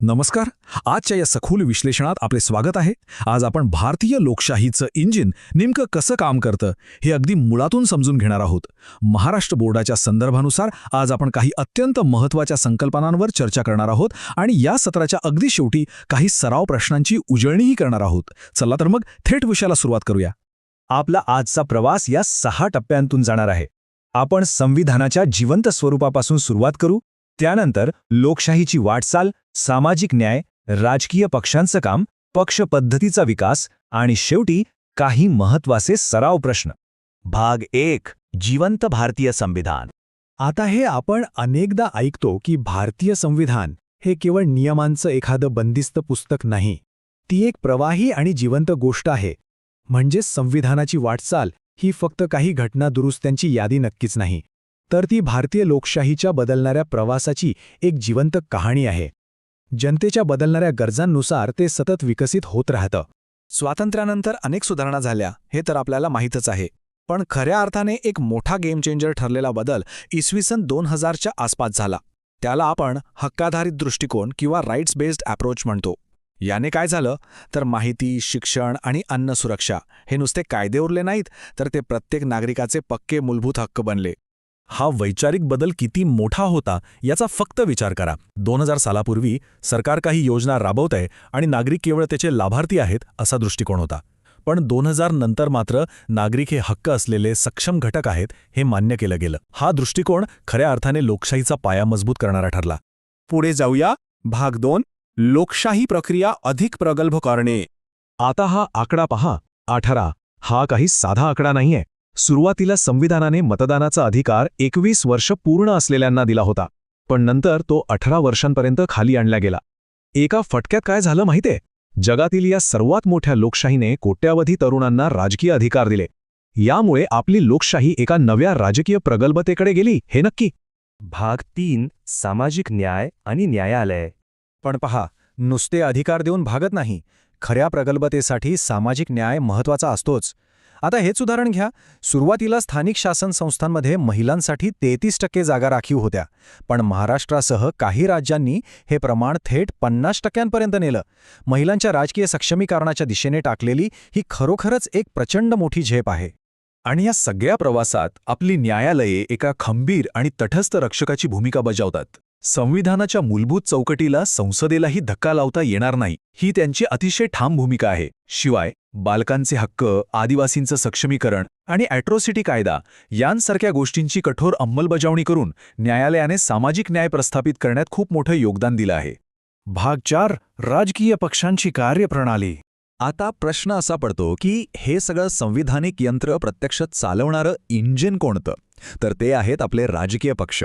नमस्कार. आजच्या या सखोल विश्लेषणात आपले स्वागत आहे. आज आपण भारतीय लोकशाहीचं इंजिन नेमकं कसं काम करतं हे अगदी मुळातून समजून घेणार आहोत. महाराष्ट्र बोर्डाच्या संदर्भानुसार आज आपण काही अत्यंत महत्त्वाच्या संकल्पनांवर चर्चा करणार आहोत आणि या सत्राच्या अगदी शेवटी काही सराव प्रश्नांची उजळणीही करणार आहोत. चला तर मग थेट विषयाला सुरुवात करूया. आपला आजचा प्रवास या 6 टप्प्यांतून जाणार आहे. आपण संविधानाच्या जिवंत स्वरूपापासून सुरुवात करू, त्यानंतर लोकशाहीची वाटचाल, सामाजिक न्याय, राजकीय पक्षांचं काम, पक्ष पद्धतीचा विकास आणि शेवटी काही महत्त्वाचे सराव प्रश्न. भाग 1. जिवंत भारतीय संविधान. आता हे आपण अनेकदा ऐकतो की भारतीय संविधान हे केवळ नियमांचं एखादं बंदिस्त पुस्तक नाही. ती एक प्रवाही आणि जिवंत गोष्ट आहे. म्हणजे संविधानाची वाटचाल ही फक्त काही घटना दुरुस्त्यांची यादी नक्कीच नाही, तर ती भारतीय लोकशाहीच्या बदलणाऱ्या प्रवासाची एक जिवंत कहाणी आहे. जनतेच्या बदलणाऱ्या गरजांनुसार ते सतत विकसित होत राहतं. स्वातंत्र्यानंतर अनेक सुधारणा झाल्या हे तर आपल्याला माहीतच आहे. पण खऱ्या अर्थाने एक मोठा गेम चेंजर ठरलेला बदल इसवी 2000च्या आसपास झाला. त्याला आपण हक्काधारित दृष्टिकोन किंवा राईट्स बेस्ड अप्रोच म्हणतो. याने काय झालं तर माहिती, शिक्षण आणि अन्न सुरक्षा हे नुसते कायदे उरले नाहीत, तर ते प्रत्येक नागरिकाचे पक्के मूलभूत हक्क बनले. हा वैचारिक बदल किती मोठा होता याचा फक्त विचार करा. 2000 सालापूर्वी सरकार काही योजना राबवतंय आणि नागरिक केवळ त्याचे लाभार्थी आहेत असा दृष्टिकोन होता. पण 2000 नंतर मात्र नागरिक हे हक्क असलेले सक्षम घटक आहेत हे मान्य केलं गेलं. हा दृष्टिकोन खऱ्या अर्थाने लोकशाहीचा पाया मजबूत करणारा ठरला. पुढे जाऊया. भाग 2. लोकशाही प्रक्रिया अधिक प्रगल्भ करणे. आता हा आकडा पहा, 18. हा काही साधा आकडा नाहीये. सुरुवातीला संविधानाने मतदानाचा अधिकार 21 वर्ष पूर्ण असलेल्यांना दिला होता, पण नंतर तो 18 वर्षांपर्यंत खाली आणला गेला. एका फटक्यात काय झालं माहितीये? जगातील या सर्वात मोठ्या लोकशाहीने कोट्यावधी तरुणांना राजकीय अधिकार दिले. यामुळे आपली लोकशाही एका नव्या राजकीय प्रगल्भतेकडे गेली, हे नक्की. भाग 3. सामाजिक न्याय आणि न्यायालय. पण पहा, नुसते अधिकार देऊन भागत नाही. खऱ्या प्रगल्भतेसाठी सामाजिक न्याय महत्त्वाचा असतोच. आता हेच उदाहरण घ्या. सुरुवातीला स्थानिक शासन संस्थांमध्ये महिलांसाठी 33% जागा राखीव होत्या, पण महाराष्ट्रासह काही राज्यांनी हे प्रमाण थेट 50% नेलं. महिलांच्या राजकीय सक्षमीकरणाच्या दिशेने टाकलेली ही खरोखरच एक प्रचंड मोठी झेप आहे. आणि या सगळ्या प्रवासात आपली न्यायालये एका खंबीर आणि तटस्थ रक्षकाची भूमिका बजावतात. संविधानाच्या मूलभूत चौकटीला संसदेलाही धक्का लावता येणार नाही, ही त्यांची अतिशय ठाम भूमिका आहे. शिवाय बालकांचे हक्क, आदिवासींचं सक्षमीकरण आणि ॲट्रॉसिटी कायदा यांसारख्या गोष्टींची कठोर अंमलबजावणी करून न्यायालयाने सामाजिक न्याय प्रस्थापित करण्यात खूप मोठं योगदान दिलं आहे. भाग 4. राजकीय पक्षांची कार्यप्रणाली. आता प्रश्न असा पडतो की हे सगळं संविधानिक यंत्र प्रत्यक्षात चालवणारं इंजिन कोणतं? तर ते आहेत आपले राजकीय पक्ष.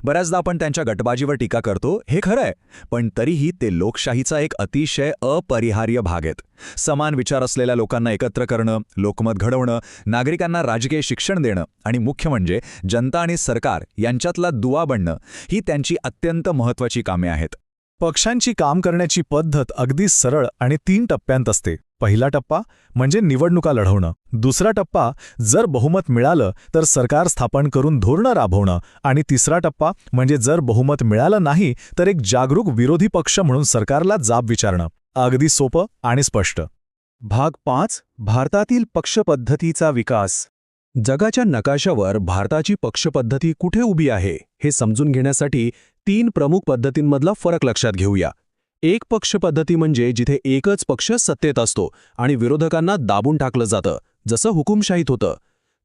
बऱ्याचदा आपण त्यांच्या गटबाजीवर टीका करतो, हे खरं आहे, पण तरीही ते लोकशाहीचा एक अतिशय अपरिहार्य भाग आहेत. समान विचार असलेल्या लोकांना एकत्र करणं, लोकमत घडवणं, नागरिकांना राजकीय शिक्षण देणं आणि मुख्य म्हणजे जनता आणि सरकार यांच्यातला दुवा बनणं ही त्यांची अत्यंत महत्त्वाची कामे आहेत. पक्षांची काम करण्याची पद्धत अगदी सरळ आणि 3 टप्प्यांत असते. पहिला टप्पा म्हणजे निवडणुका लढवणं. दुसरा टप्पा जर बहुमत मिळालं तर सरकार स्थापन करून धोरणं राबवणं. आणि तिसरा टप्पा म्हणजे जर बहुमत मिळालं नाही तर एक जागरूक विरोधी पक्ष म्हणून सरकारला जाब विचारणं. अगदी सोपं आणि स्पष्ट. भाग 5. भारतातील पक्षपद्धतीचा विकास. जगाच्या नकाशावर भारताची पक्षपद्धती कुठे उभी आहे हे समजून घेण्यासाठी 3 प्रमुख पद्धतींमधला फरक लक्षात घेऊया. एक पक्षपद्धती म्हणजे जिथे एकच पक्ष सत्तेत असतो आणि विरोधकांना दाबून टाकलं जातं, जसं हुकुमशाहीत होतं.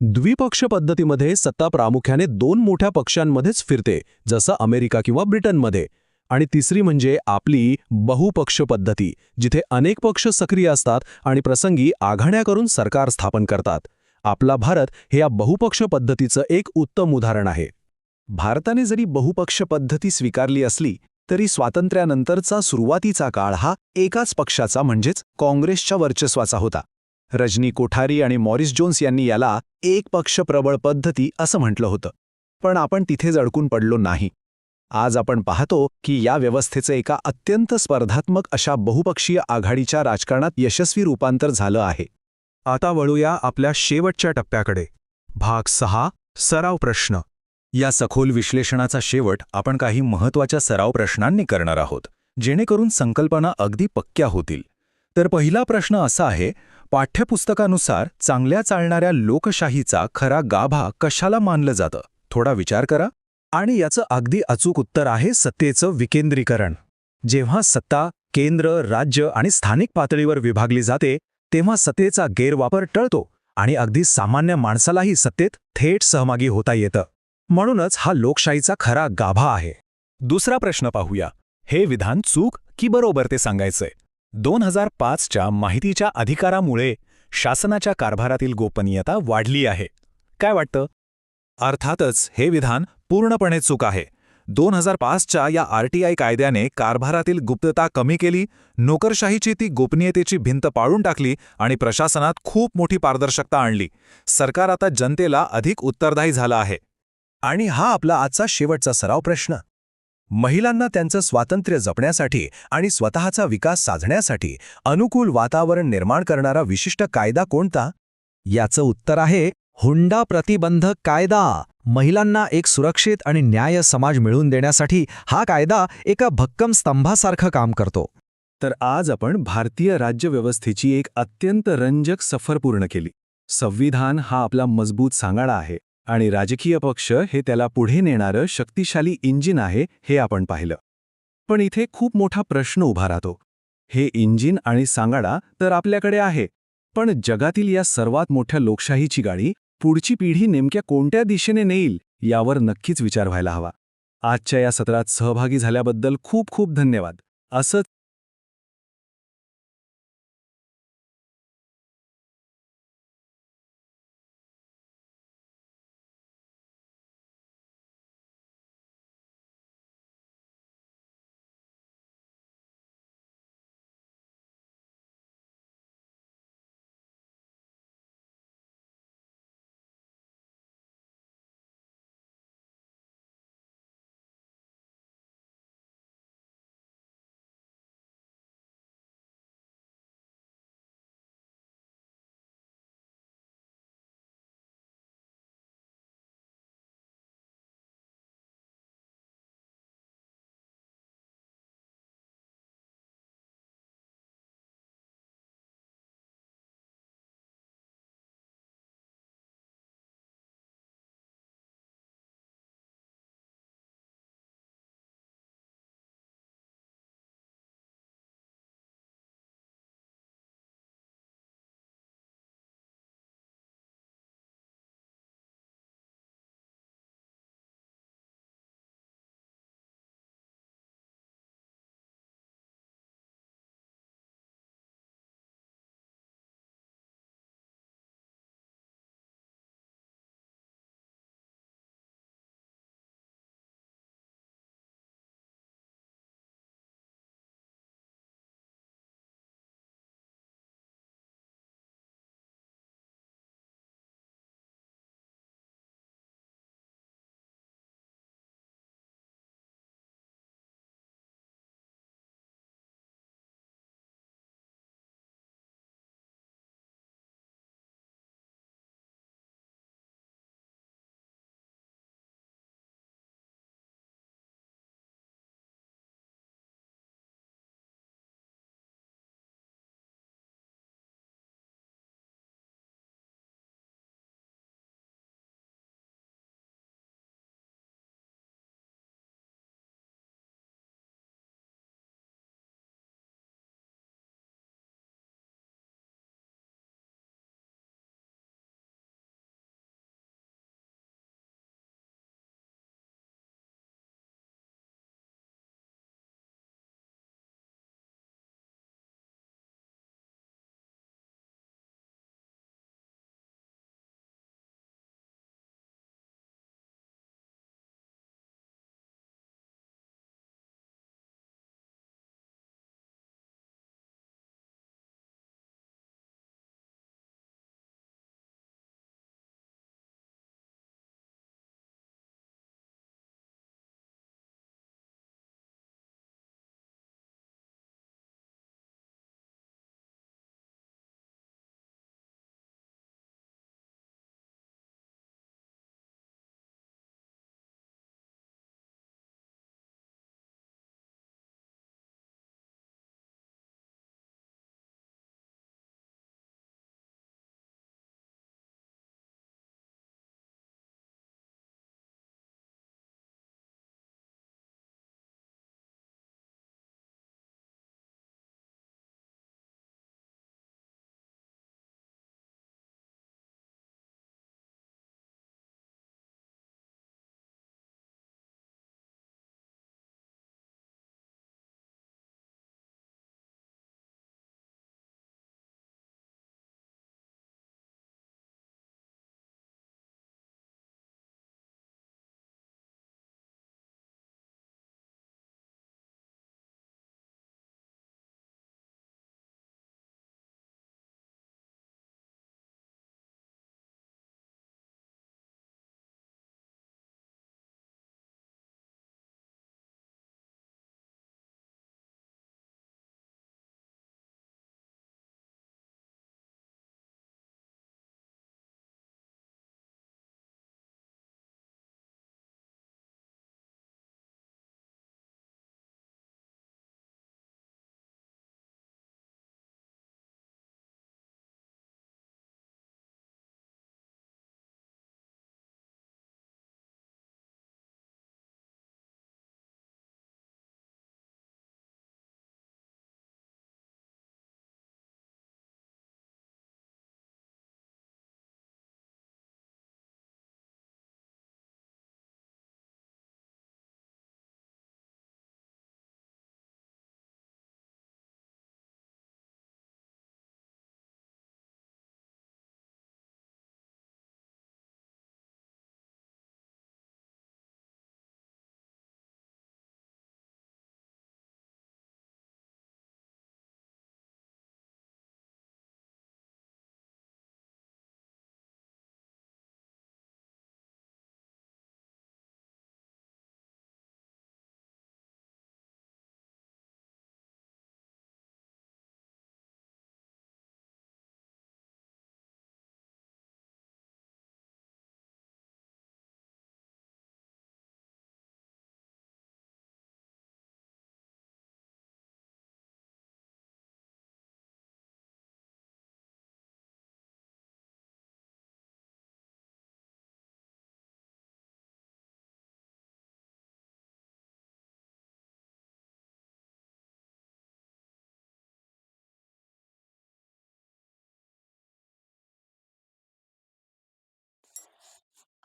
द्विपक्ष पद्धतीमध्ये सत्ता प्रामुख्याने 2 मोठ्या पक्षांमध्येच फिरते, जसं अमेरिका किंवा ब्रिटनमध्ये. आणि तिसरी म्हणजे आपली बहुपक्ष पद्धती, जिथे अनेक पक्ष सक्रिय असतात आणि प्रसंगी आघाड्या करून सरकार स्थापन करतात. आपला भारत हे या बहुपक्ष पद्धतीचं एक उत्तम उदाहरण आहे. भारताने जरी बहुपक्ष पद्धती स्वीकारली असली तरी स्वातंत्र्यानंतरचा सुरुवातीचा काळ हा एकाच पक्षाचा म्हणजेच काँग्रेसच्या वर्चस्वाचा होता. रजनी कोठारी आणि मॉरिस जोन्स यांनी याला एक पक्ष प्रबळ पद्धती असं म्हटलं होतं. पण आपण तिथेच अडकून पडलो नाही. आज आपण पाहतो की या व्यवस्थेचं एका अत्यंत स्पर्धात्मक अशा बहुपक्षीय आघाडीच्या राजकारणात यशस्वी रूपांतर झालं आहे. आता वळूया आपल्या शेवटच्या टप्प्याकडे. भाग 6. सराव प्रश्न. या सखोल विश्लेषणाचा शेवट आपण काही महत्त्वाच्या सराव प्रश्नांनी करणार आहोत. जेणेकरून संकल्पना अगदी पक्क्या होतील. तर पहिला प्रश्न असा आहे, पाठ्यपुस्तकानुसार चांगल्या चालणाऱ्या लोकशाहीचा खरा गाभा कशाला मानलं जातं? थोडा विचार करा. आणि याचं अगदी अचूक उत्तर आहे सत्तेचं विकेंद्रीकरण. जेव्हा सत्ता केंद्र, राज्य आणि स्थानिक पातळीवर विभागली जाते तेव्हा सत्तेचा गैरवापर टळतो आणि अगदी सामान्य माणसालाही सत्तेत थेट सहभागी होता येतं. म्हणूनच हा लोकशाहीचा खरा गाभा आहे. दुसरा प्रश्न पाहूया. हे विधान चूक की बरोबर ते सांगायचंय. 2005च्या माहितीच्या अधिकारामुळे शासनाच्या कारभारातील गोपनीयता वाढली आहे. काय वाटतं? अर्थातच हे विधान पूर्णपणे चूक आहे. 2005च्या या RTI कायद्याने कारभारातील गुप्तता कमी केली, नोकरशाहीची ती गोपनीयतेची भिंत पाडून टाकली आणि प्रशासनात खूप मोठी पारदर्शकता आणली. सरकार आता जनतेला अधिक उत्तरदायी झालं आहे. आणि हा आपला आजचा शेवटचा सराव प्रश्न. महिलांना त्यांचं स्वातंत्र्य जपण्यासाठी आणि स्वतःचा विकास साधण्यासाठी अनुकूल वातावरण निर्माण करणारा विशिष्ट कायदा कोणता? याचं उत्तर आहे हुंडा प्रतिबंधक कायदा. महिलांना एक सुरक्षित आणि न्याय समाज मिळवून देण्यासाठी हा कायदा एका भक्कम स्तंभासारखं काम करतो. तर आज आपण भारतीय राज्यव्यवस्थेची एक अत्यंत रंजक सफर पूर्ण केली. संविधान हा आपला मजबूत सांगाडा आहे आणि राजकीय पक्ष हे त्याला पुढे नेणारं शक्तिशाली इंजिन आहे हे आपण पाहिलं. पण इथे खूप मोठा प्रश्न उभा राहतो. हे इंजिन आणि सांगाडा तर आपल्याकडे आहे, पण जगातील या सर्वात मोठ्या लोकशाहीची गाडी पुढची पिढी नेमक्या कोणत्या दिशेने नेईल यावर नक्कीच विचार व्हायला हवा. आजच्या या सत्रात सहभागी झाल्याबद्दल खूप खूप धन्यवाद. असंच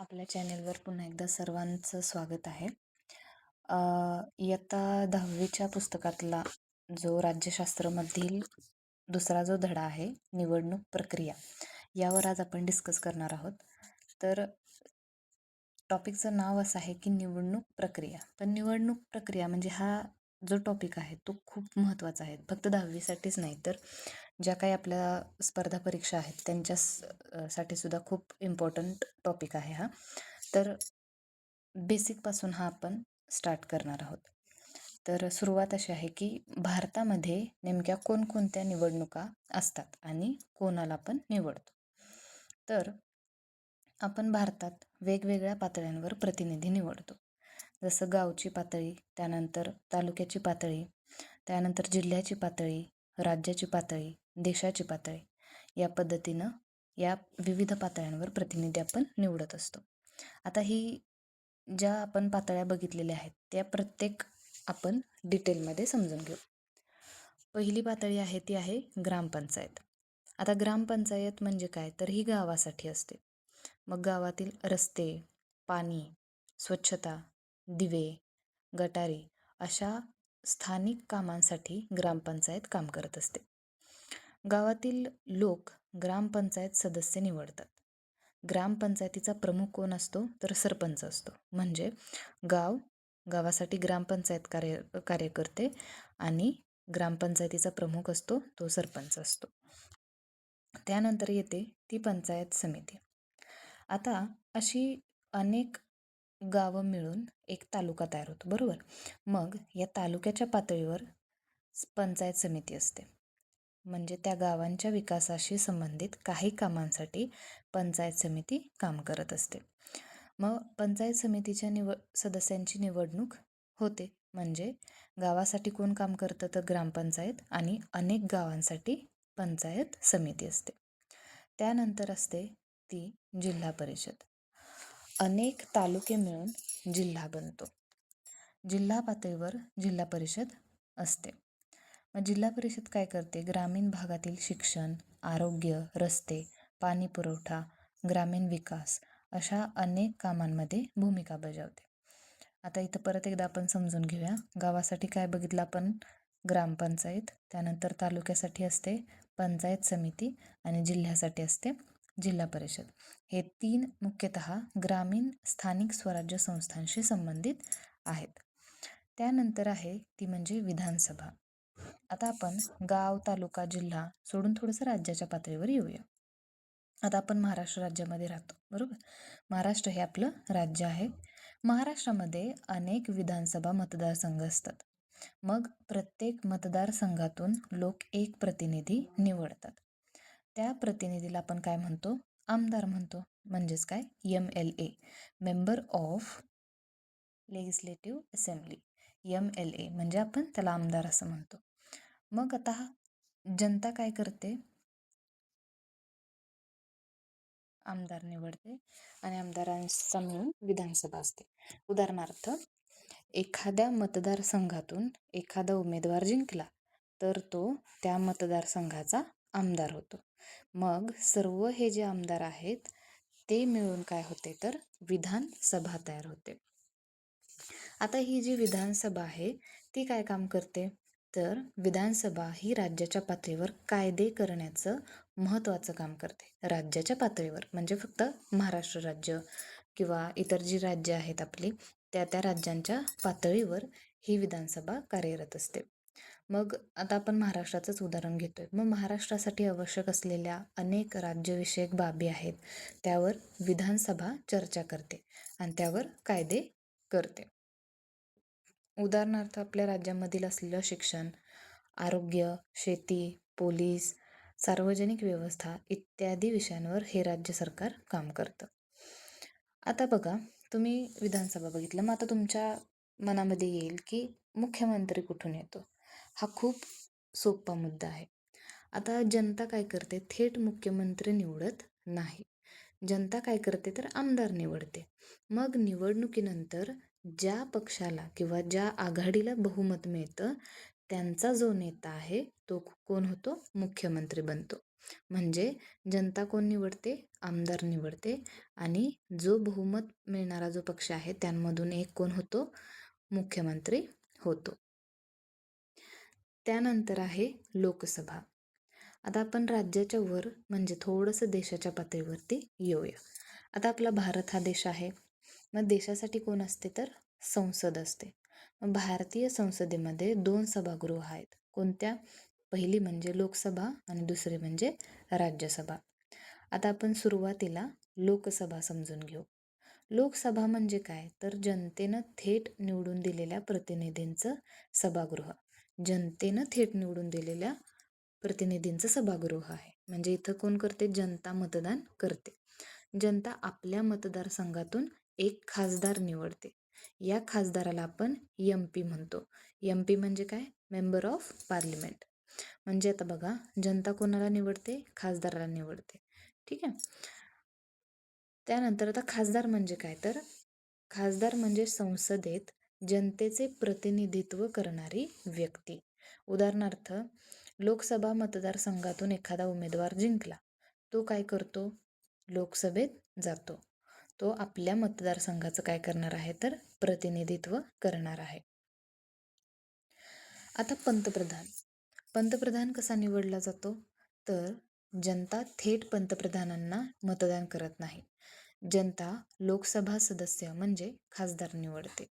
आपल्या चॅनेलवर पुन्हा एकदा सर्वांचं स्वागत आहे. इयत्ता 10वीच्या पुस्तकातला जो राज्यशास्त्रामधील दुसरा जो धडा आहे, निवडणूक प्रक्रिया, यावर आज आपण डिस्कस करणार आहोत. तर टॉपिकचं नाव असं आहे की निवडणूक प्रक्रिया. तर निवडणूक प्रक्रिया म्हणजे हा जो टॉपिक आहे तो खूप महत्त्वाचा आहे. फक्त 10वीसाठीच नाही, तर ज्या काही आपल्या स्पर्धा परीक्षा आहेत साठी सुद्धा खूप इम्पॉर्टंट टॉपिक आहे हा. तर बेसिकपासून हा आपण स्टार्ट करणार आहोत. तर सुरुवात अशी आहे की भारतामध्ये नेमक्या कोणकोणत्या निवडणुका असतात आणि कोणाला पण निवडतो. तर आपण भारतात वेगवेगळ्या पातळ्यांवर प्रतिनिधी निवडतो. जसं गावची पातळी, त्यानंतर तालुक्याची पातळी, त्यानंतर जिल्ह्याची पातळी, राज्याची पातळी, देशाची पातळी, या पद्धतीनं या विविध पातळ्यांवर प्रतिनिधी आपण निवडत असतो. आता ही ज्या आपण पातळ्या बघितलेल्या आहेत त्या प्रत्येक आपण डिटेलमध्ये समजून घेऊ. पहिली पातळी आहे ती आहे ग्रामपंचायत. आता ग्रामपंचायत म्हणजे काय, तर ही गावासाठी असते. मग गावातील रस्ते, पाणी, स्वच्छता, दिवे, गटारी अशा स्थानिक कामांसाठी ग्रामपंचायत काम करत असते. गावातील लोक ग्रामपंचायत सदस्य निवडतात. ग्रामपंचायतीचा प्रमुख कोण असतो, तर सरपंच असतो. म्हणजे गावासाठी ग्रामपंचायत कार्य करते आणि ग्रामपंचायतीचा प्रमुख असतो तो सरपंच असतो. त्यानंतर येते ती पंचायत समिती. आता अशी अनेक गावं मिळून एक तालुका तयार होतो, बरोबर. मग या तालुक्याच्या पातळीवर पंचायत समिती असते. म्हणजे त्या गावांच्या विकासाशी संबंधित काही कामांसाठी पंचायत समिती काम करत असते. मग पंचायत समितीच्या सदस्यांची निवडणूक होते. म्हणजे गावासाठी कोण काम करतं, तर ग्रामपंचायत, आणि अनेक गावांसाठी पंचायत समिती असते. त्यानंतर असते ती जिल्हा परिषद. अनेक तालुके मिळून जिल्हा बनतो. जिल्हा पातळीवर जिल्हा परिषद असते. मग जिल्हा परिषद काय करते, ग्रामीण भागातील शिक्षण, आरोग्य, रस्ते, पाणी पुरवठा, ग्रामीण विकास अशा अनेक कामांमध्ये भूमिका बजावते. आता इथं परत एकदा आपण समजून घेऊया. गावासाठी काय बघितलं आपण, ग्रामपंचायत, त्यानंतर तालुक्यासाठी असते पंचायत समिती आणि जिल्ह्यासाठी असते जिल्हा परिषद. हे 3 मुख्यतः ग्रामीण स्थानिक स्वराज्य संस्थांशी संबंधित आहेत. त्यानंतर आहे ती म्हणजे विधानसभा. आता आपण गाव, तालुका, जिल्हा सोडून थोडंसं राज्याच्या पातळीवर येऊया. आता आपण महाराष्ट्र राज्यामध्ये राहतो, बरोबर. महाराष्ट्र हे आपलं राज्य आहे. महाराष्ट्रामध्ये अनेक विधानसभा मतदारसंघ असतात. मग प्रत्येक मतदारसंघातून लोक एक प्रतिनिधी निवडतात. त्या प्रतिनिधीला आपण काय म्हणतो, आमदार म्हणतो. म्हणजेच काय, MLA, member of legislative assembly. MLA म्हणजे आपण त्याला आमदार असं म्हणतो. मग आता जनता काय करते, आमदार निवडते आणि आमदारांचा मिळून विधानसभा असते. उदाहरणार्थ, एखाद्या मतदारसंघातून एखादा उमेदवार जिंकला तर तो त्या मतदारसंघाचा आमदार होतो. मग सर्व हे जे आमदार आहेत ते मिळून काय होते, तर विधानसभा तयार होते. आता ही जी विधानसभा आहे ती काय काम करते, तर विधानसभा ही राज्याच्या पातळीवर कायदे करण्याचं महत्त्वाचं काम करते. राज्याच्या पातळीवर म्हणजे फक्त महाराष्ट्र राज्य किंवा इतर जी राज्य आहेत आपली, त्या राज्यांच्या पातळीवर ही विधानसभा कार्यरत असते. मग आता आपण महाराष्ट्राचंच उदाहरण घेतोय. मग महाराष्ट्रासाठी आवश्यक असलेल्या अनेक राज्यविषयक बाबी आहेत, त्यावर विधानसभा चर्चा करते आणि त्यावर कायदे करते. उदाहरणार्थ, आपल्या राज्यामधील असलेलं शिक्षण, आरोग्य, शेती, पोलीस, सार्वजनिक व्यवस्था इत्यादी विषयांवर हे राज्य सरकार काम करतं. आता बघा, तुम्ही विधानसभा बघितलं, मग आता तुमच्या मनामध्ये येईल की मुख्यमंत्री कुठून येतो. हा खूप सोपा मुद्दा आहे. आता जनता काय करते, थेट मुख्यमंत्री निवडत नाही. जनता काय करते, तर आमदार निवडते. मग निवडणुकीनंतर ज्या पक्षाला किंवा ज्या आघाडीला बहुमत मिळतं त्यांचा जो नेता आहे तो कोण होतो, मुख्यमंत्री बनतो. म्हणजे जनता कोण निवडते? आमदार निवडते. आणि जो बहुमत मिळणारा जो पक्ष आहे त्यांमधून एक कोण होतो? मुख्यमंत्री होतो. त्यानंतर आहे लोकसभा. आता आपण राज्याच्या वर म्हणजे थोडंसं देशाच्या पातळीवरती येऊया. आता आपला भारत हा देश आहे. मग देशासाठी कोण असते? तर संसद असते. मग भारतीय संसदेमध्ये 2 सभागृह आहेत. कोणत्या? पहिली म्हणजे लोकसभा आणि दुसरी म्हणजे राज्यसभा. आता आपण सुरुवातीला लोकसभा समजून घेऊ. लोकसभा म्हणजे काय? तर जनतेनं थेट निवडून दिलेल्या प्रतिनिधींचं सभागृह. जनतेनं थेट निवडून दिलेल्या प्रतिनिधींचं सभागृह आहे. म्हणजे इथं कोण करते? जनता मतदान करते. जनता आपल्या मतदारसंघातून एक खासदार निवडते. या खासदाराला आपण MP म्हणतो. MP म्हणजे काय? Member of parliament. म्हणजे आता बघा, जनता कोणाला निवडते? खासदाराला निवडते. ठीक आहे. त्यानंतर आता खासदार म्हणजे काय? तर खासदार म्हणजे संसदेत जनतेचे प्रतिनिधित्व करणारी व्यक्ती. उदाहरणार्थ, लोकसभा मतदारसंघातून एखादा उमेदवार जिंकला. तो काय करतो? लोकसभेत जातो. तो आपल्या मतदारसंघाचं काय करणार आहे? तर प्रतिनिधित्व करणार आहे. आता पंतप्रधान. पंतप्रधान कसा निवडला जातो? तर जनता थेट पंतप्रधानांना मतदान करत नाही. जनता लोकसभा सदस्य म्हणजे खासदार निवडते.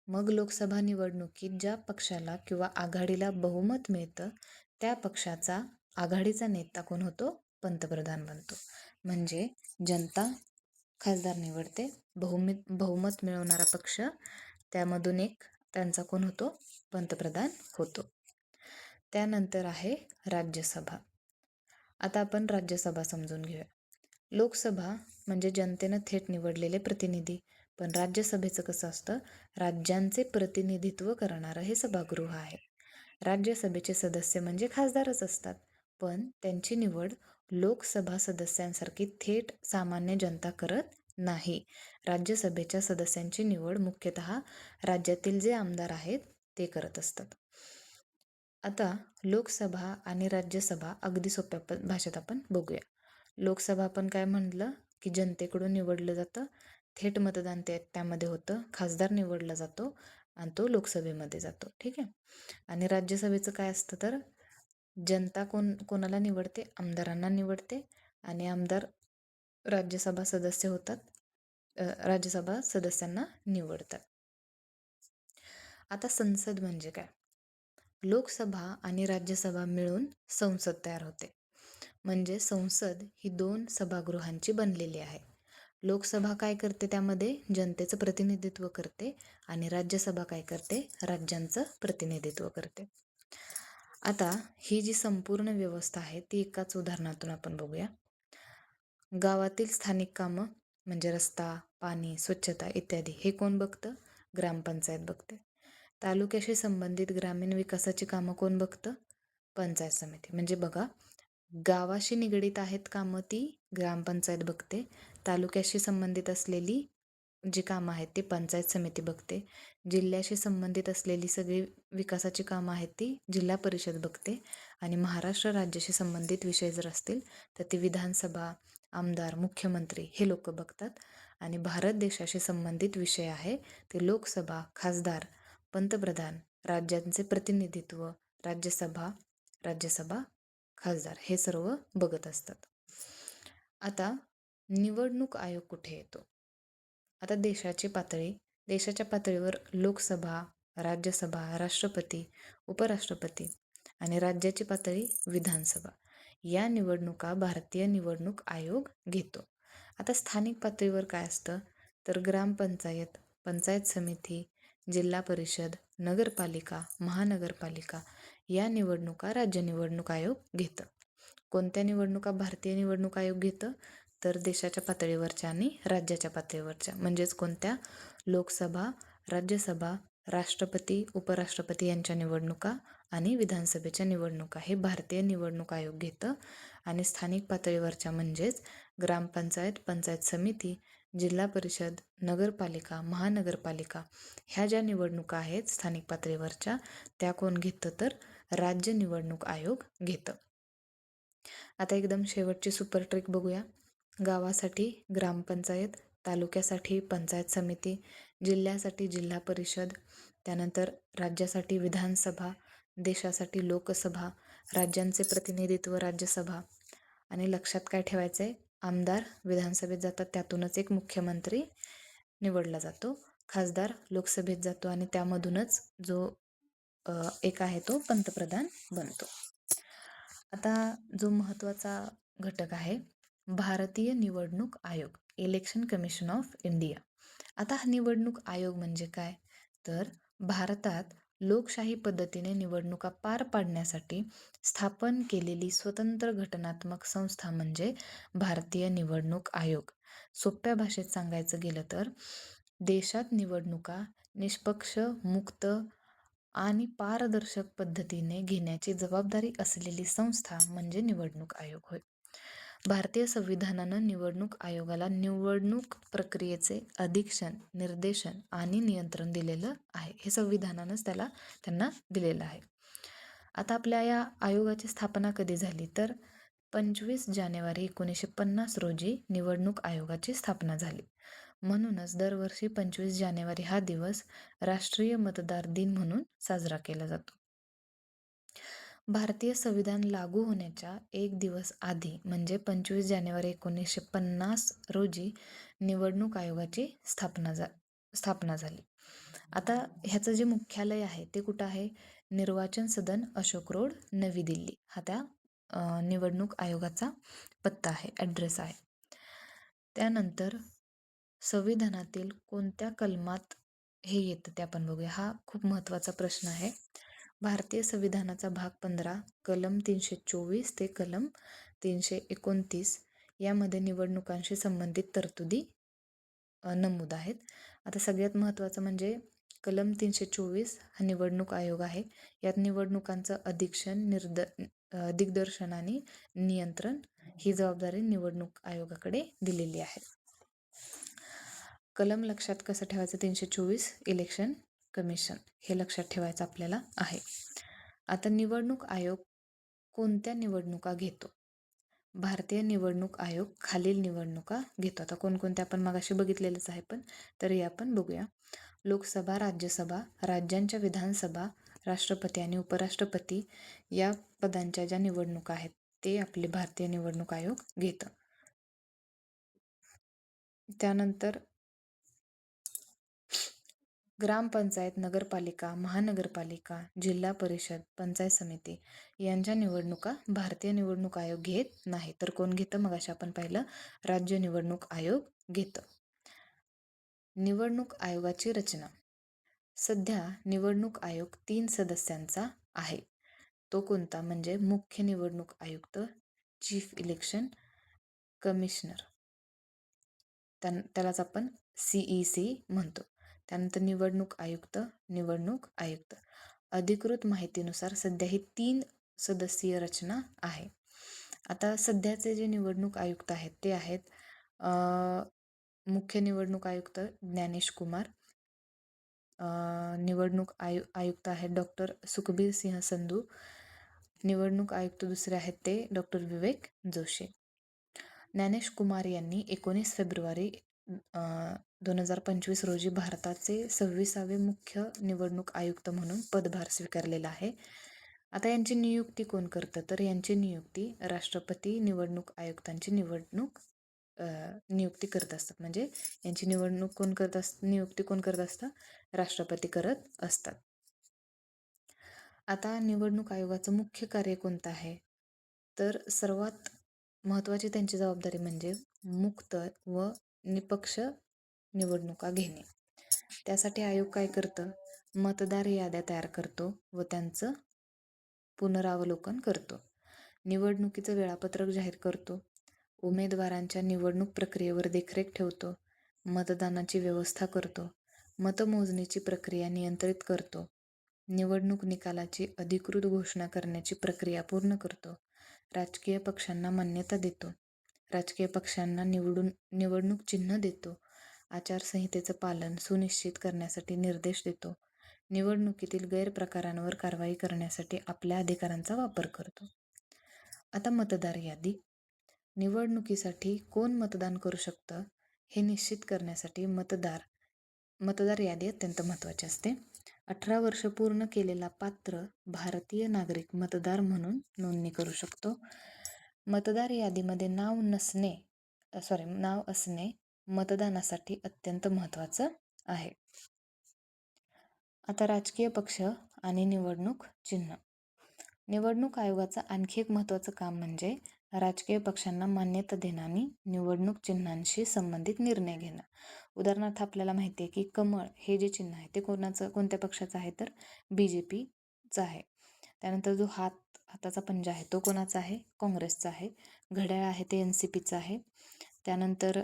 मग लोकसभा निवडणुकीत ज्या पक्षाला किंवा आघाडीला बहुमत मिळतं त्या पक्षाचा आघाडीचा नेता कोण होतो? पंतप्रधान बनतो. म्हणजे जनता खासदार निवडते. बहुमत मिळवणारा पक्ष त्यामधून एक त्यांचा कोण होतो? पंतप्रधान होतो. त्यानंतर आहे राज्यसभा. आता आपण राज्यसभा समजून घेऊया. लोकसभा म्हणजे जनतेनं थेट निवडलेले प्रतिनिधी. पण राज्यसभेचं कसं असतं? राज्यांचे प्रतिनिधित्व करणारं हे सभागृह आहे. राज्यसभेचे सदस्य म्हणजे खासदारच असतात. पण त्यांची निवड लोकसभा सदस्यांसारखी थेट सामान्य जनता करत नाही. राज्यसभेच्या सदस्यांची निवड मुख्यतः राज्यातील जे आमदार आहेत ते करत असतात. आता लोकसभा आणि राज्यसभा अगदी सोप्या भाषेत आपण बघूया. लोकसभा आपण काय म्हटलं की जनतेकडून निवडलं जातं. थेट मतदान त्यामध्ये होतं. खासदार निवडला जातो आणि तो लोकसभेमध्ये जातो. ठीक आहे. आणि राज्यसभेचं काय असतं? तर जनता कोणाला निवडते? आमदारांना निवडते. आणि आमदार राज्यसभा सदस्य होतात. राज्यसभा सदस्यांना निवडतात. आता संसद म्हणजे काय? लोकसभा आणि राज्यसभा मिळून संसद तयार होते. म्हणजे संसद ही 2 सभागृहांची बनलेली आहे. लोकसभा काय करते? त्यामध्ये जनतेचं प्रतिनिधित्व करते. आणि राज्यसभा काय करते? राज्यांचं प्रतिनिधित्व करते. आता ही जी संपूर्ण व्यवस्था आहे ती एकाच उदाहरणातून आपण बघूया. गावातील स्थानिक कामं म्हणजे रस्ता, पाणी, स्वच्छता इत्यादी हे कोण बघतं? ग्रामपंचायत बघते. तालुक्याशी संबंधित ग्रामीण विकासाची कामं कोण बघतं? पंचायत समिती. म्हणजे बघा, गावाशी निगडीत आहेत कामं ती ग्रामपंचायत बघते. तालुक्याशी संबंधित असलेली जी कामं आहेत ती पंचायत समिती बघते. जिल्ह्याशी संबंधित असलेली सगळी विकासाची कामं आहेत ती जिल्हा परिषद बघते. आणि महाराष्ट्र राज्याशी संबंधित विषय जर असतील तर ती विधानसभा, आमदार, मुख्यमंत्री हे लोक बघतात. आणि भारत देशाशी संबंधित विषय आहे ते लोकसभा, खासदार, पंतप्रधान, राज्यांचे प्रतिनिधित्व, राज्यसभा, खासदार हे सर्व बघत असतात. आता निवडणूक आयोग कुठे येतो? आता देशाच्या पातळीवर लोकसभा, राज्यसभा, राष्ट्रपती, उपराष्ट्रपती आणि राज्याची पातळी विधानसभा या निवडणुका भारतीय निवडणूक आयोग घेतो. आता स्थानिक पातळीवर काय असतं? तर ग्रामपंचायत, पंचायत समिती, जिल्हा परिषद, नगरपालिका, महानगरपालिका या निवडणुका राज्य निवडणूक आयोग घेतं. कोणत्या निवडणुका भारतीय निवडणूक आयोग घेतं? तर देशाच्या पातळीवरच्या आणि राज्याच्या पातळीवरच्या. म्हणजेच कोणत्या? लोकसभा, राज्यसभा, राष्ट्रपती, उपराष्ट्रपती यांच्या निवडणुका आणि विधानसभेच्या निवडणुका हे भारतीय निवडणूक आयोग घेतं. आणि स्थानिक पातळीवरच्या म्हणजेच ग्रामपंचायत, पंचायत समिती, जिल्हा परिषद, नगरपालिका, महानगरपालिका ह्या ज्या निवडणुका आहेत स्थानिक पातळीवरच्या त्या कोण घेतं? तर राज्य निवडणूक आयोग घेतं. आता एकदम शेवटची सुपर ट्रिक बघूया. गावासाठी ग्रामपंचायत, तालुक्यासाठी पंचायत समिती, जिल्ह्यासाठी जिल्हा परिषद, त्यानंतर राज्यासाठी विधानसभा, देशासाठी लोकसभा, राज्यांचे प्रतिनिधित्व राज्यसभा. आणि लक्षात काय ठेवायचं आहे, आमदार विधानसभेत जातात, त्यातूनच एक मुख्यमंत्री निवडला जातो. खासदार लोकसभेत जातो आणि त्यामधूनच जो एक आहे तो पंतप्रधान बनतो. आता जो महत्त्वाचा घटक आहे, भारतीय निवडणूक आयोग, इलेक्शन कमिशन ऑफ इंडिया. आता हा निवडणूक आयोग म्हणजे काय, तर भारतात लोकशाही पद्धतीने निवडणुका पार पाडण्यासाठी स्थापन केलेली स्वतंत्र घटनात्मक संस्था म्हणजे भारतीय निवडणूक आयोग. सोप्या भाषेत सांगायचं गेलं तर देशात निवडणुका निष्पक्ष, मुक्त आणि पारदर्शक पद्धतीने घेण्याची जबाबदारी असलेली संस्था म्हणजे निवडणूक आयोग होय. भारतीय संविधानानं निवडणूक आयोगाला निवडणूक प्रक्रियेचे अधीक्षण, निर्देशन आणि नियंत्रण दिलेलं आहे. हे संविधानानंच त्यांना दिलेलं आहे. आता आपल्या या आयोगाची स्थापना कधी झाली, तर 25 जानेवारी 1950 रोजी निवडणूक आयोगाची स्थापना झाली. म्हणूनच दरवर्षी 25 जानेवारी हा दिवस राष्ट्रीय मतदार दिन म्हणून साजरा केला जातो. भारतीय संविधान लागू होण्याच्या एक दिवस आधी म्हणजे 25 जानेवारी 1950 रोजी निवडणूक आयोगाची स्थापना झाली. आता ह्याचं जे मुख्यालय आहे ते कुठं आहे, निर्वाचन सदन, अशोक रोड, नवी दिल्ली. हा त्या निवडणूक आयोगाचा पत्ता आहे, ॲड्रेस आहे. त्यानंतर संविधानातील कोणत्या कलमात हे येतं ते आपण बघूया. हा खूप महत्त्वाचा प्रश्न आहे. भारतीय संविधानाचा भाग 15 कलम 324 ते कलम 329 यामध्ये निवडणुकांशी संबंधित तरतुदी नमूद आहेत. आता सगळ्यात महत्त्वाचं म्हणजे कलम 324 हा निवडणूक आयोग आहे. यात निवडणुकांचं अधीक्षण, दिग्दर्शन आणि नियंत्रण ही जबाबदारी निवडणूक आयोगाकडे दिलेली आहे. कलम लक्षात कसं ठेवायचं, 324 इलेक्शन कमिशन हे लक्षात ठेवायचं आपल्याला आहे. आता निवडणूक आयोग कोणत्या निवडणुका घेतो, भारतीय निवडणूक आयोग खालील निवडणुका घेतो. आता कोणकोणत्या आपण मगाशी बघितलेलंच आहे, पण तरी आपण बघूया. लोकसभा, राज्यसभा, राज्यांच्या विधानसभा, राष्ट्रपती आणि उपराष्ट्रपती या पदांच्या ज्या निवडणुका आहेत ते आपले भारतीय निवडणूक आयोग घेतं. त्यानंतर ग्रामपंचायत, नगरपालिका, महानगरपालिका, जिल्हा परिषद, पंचायत समिती यांच्या निवडणुका भारतीय निवडणूक आयोग घेत नाही. तर कोण घेतं, मगाशी आपण पाहिलं, राज्य निवडणूक आयोग घेतं. निवडणूक आयोगाची रचना. सध्या निवडणूक आयोग 3 सदस्यांचा आहे. तो कोणता, म्हणजे मुख्य निवडणूक आयुक्त, चीफ इलेक्शन कमिशनर, त्यालाच आपण CEC म्हणतो. त्यानंतर निवडणूक आयुक्त. अधिकृत माहितीनुसार सध्या ही 3 सदस्यीय रचना आहे. आता सध्याचे जे निवडणूक आयुक्त आहेत ते आहेत मुख्य निवडणूक आयुक्त ज्ञानेश कुमार, निवडणूक आयुक्त आहेत डॉक्टर सुखबीर सिंह संधू, निवडणूक आयुक्त दुसरे आहेत ते डॉक्टर विवेक जोशी. ज्ञानेश कुमार यांनी 19 फेब्रुवारी 2025 रोजी भारताचे 26वे मुख्य निवडणूक आयुक्त म्हणून पदभार स्वीकारलेला आहे. आता यांची नियुक्ती कोण करतं, तर यांची नियुक्ती राष्ट्रपती निवडणूक आयुक्तांची नियुक्ती करत असतात. म्हणजे यांची नियुक्ती कोण करत असतं, राष्ट्रपती करत असतात. आता निवडणूक आयोगाचं मुख्य कार्य कोणतं आहे, तर सर्वात महत्त्वाची त्यांची जबाबदारी म्हणजे मुक्त व निष्पक्ष निवडणुका घेणे. त्यासाठी आयोग काय करतं, मतदार याद्या तयार करतो व त्यांचं पुनरावलोकन करतो. निवडणुकीचं वेळापत्रक जाहीर करतो. उमेदवारांच्या निवडणूक प्रक्रियेवर देखरेख ठेवतो. मतदानाची व्यवस्था करतो. मतमोजणीची प्रक्रिया नियंत्रित करतो. निवडणूक निकालाची अधिकृत घोषणा करण्याची प्रक्रिया पूर्ण करतो. राजकीय पक्षांना मान्यता देतो. राजकीय पक्षांना निवडणूक चिन्ह देतो. आचारसंहितेचं पालन सुनिश्चित करण्यासाठी निर्देश देतो. निवडणुकीतील गैरप्रकारांवर कारवाई करण्यासाठी आपल्या अधिकारांचा वापर करतो. आता मतदार यादी. निवडणुकीसाठी कोण मतदान करू शकतं हे निश्चित करण्यासाठी मतदार यादी अत्यंत महत्त्वाची असते. 18 वर्ष पूर्ण केलेला पात्र भारतीय नागरिक मतदार म्हणून नोंदणी करू शकतो. मतदार यादीमध्ये नाव असणे मतदानासाठी अत्यंत महत्त्वाचं आहे. आता राजकीय पक्ष आणि निवडणूक चिन्ह. निवडणूक आयोगाचं आणखी एक महत्त्वाचं काम म्हणजे राजकीय पक्षांना मान्यता देणं आणि निवडणूक चिन्हांशी संबंधित निर्णय घेणं. उदाहरणार्थ आपल्याला माहिती आहे की कमळ हे जे चिन्ह आहे ते कोणत्या पक्षाचं आहे तर BJPचं आहे. त्यानंतर जो हाताचा पंजा आहे तो कोणाचा आहे? काँग्रेसचा आहे. घड्याळ आहे ते NCPचं आहे. त्यानंतर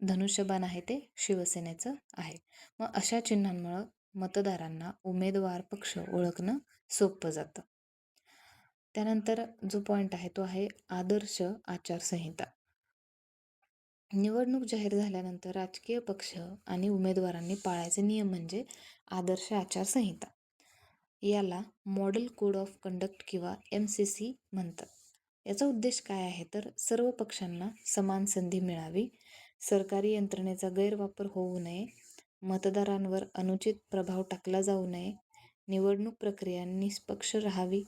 धनुष्यबाण आहे ते शिवसेनेचं आहे. मग अशा चिन्हांमुळं मतदारांना उमेदवार पक्ष ओळखणं सोपं जातं. त्यानंतर जो पॉईंट आहे तो आहे आदर्श आचारसंहिता. निवडणूक जाहीर झाल्यानंतर राजकीय पक्ष आणि उमेदवारांनी पाळायचे नियम म्हणजे आदर्श आचारसंहिता. याला मॉडेल कोड ऑफ कंडक्ट किंवा MCC म्हणतात. याचा उद्देश काय आहे तर सर्व पक्षांना समान संधी मिळावी, सरकारी यंत्रणेचा गैरवापर होऊ नये, मतदारांवर अनुचित प्रभाव टाकला जाऊ नये, निवडणूक प्रक्रिया निष्पक्ष राहावी,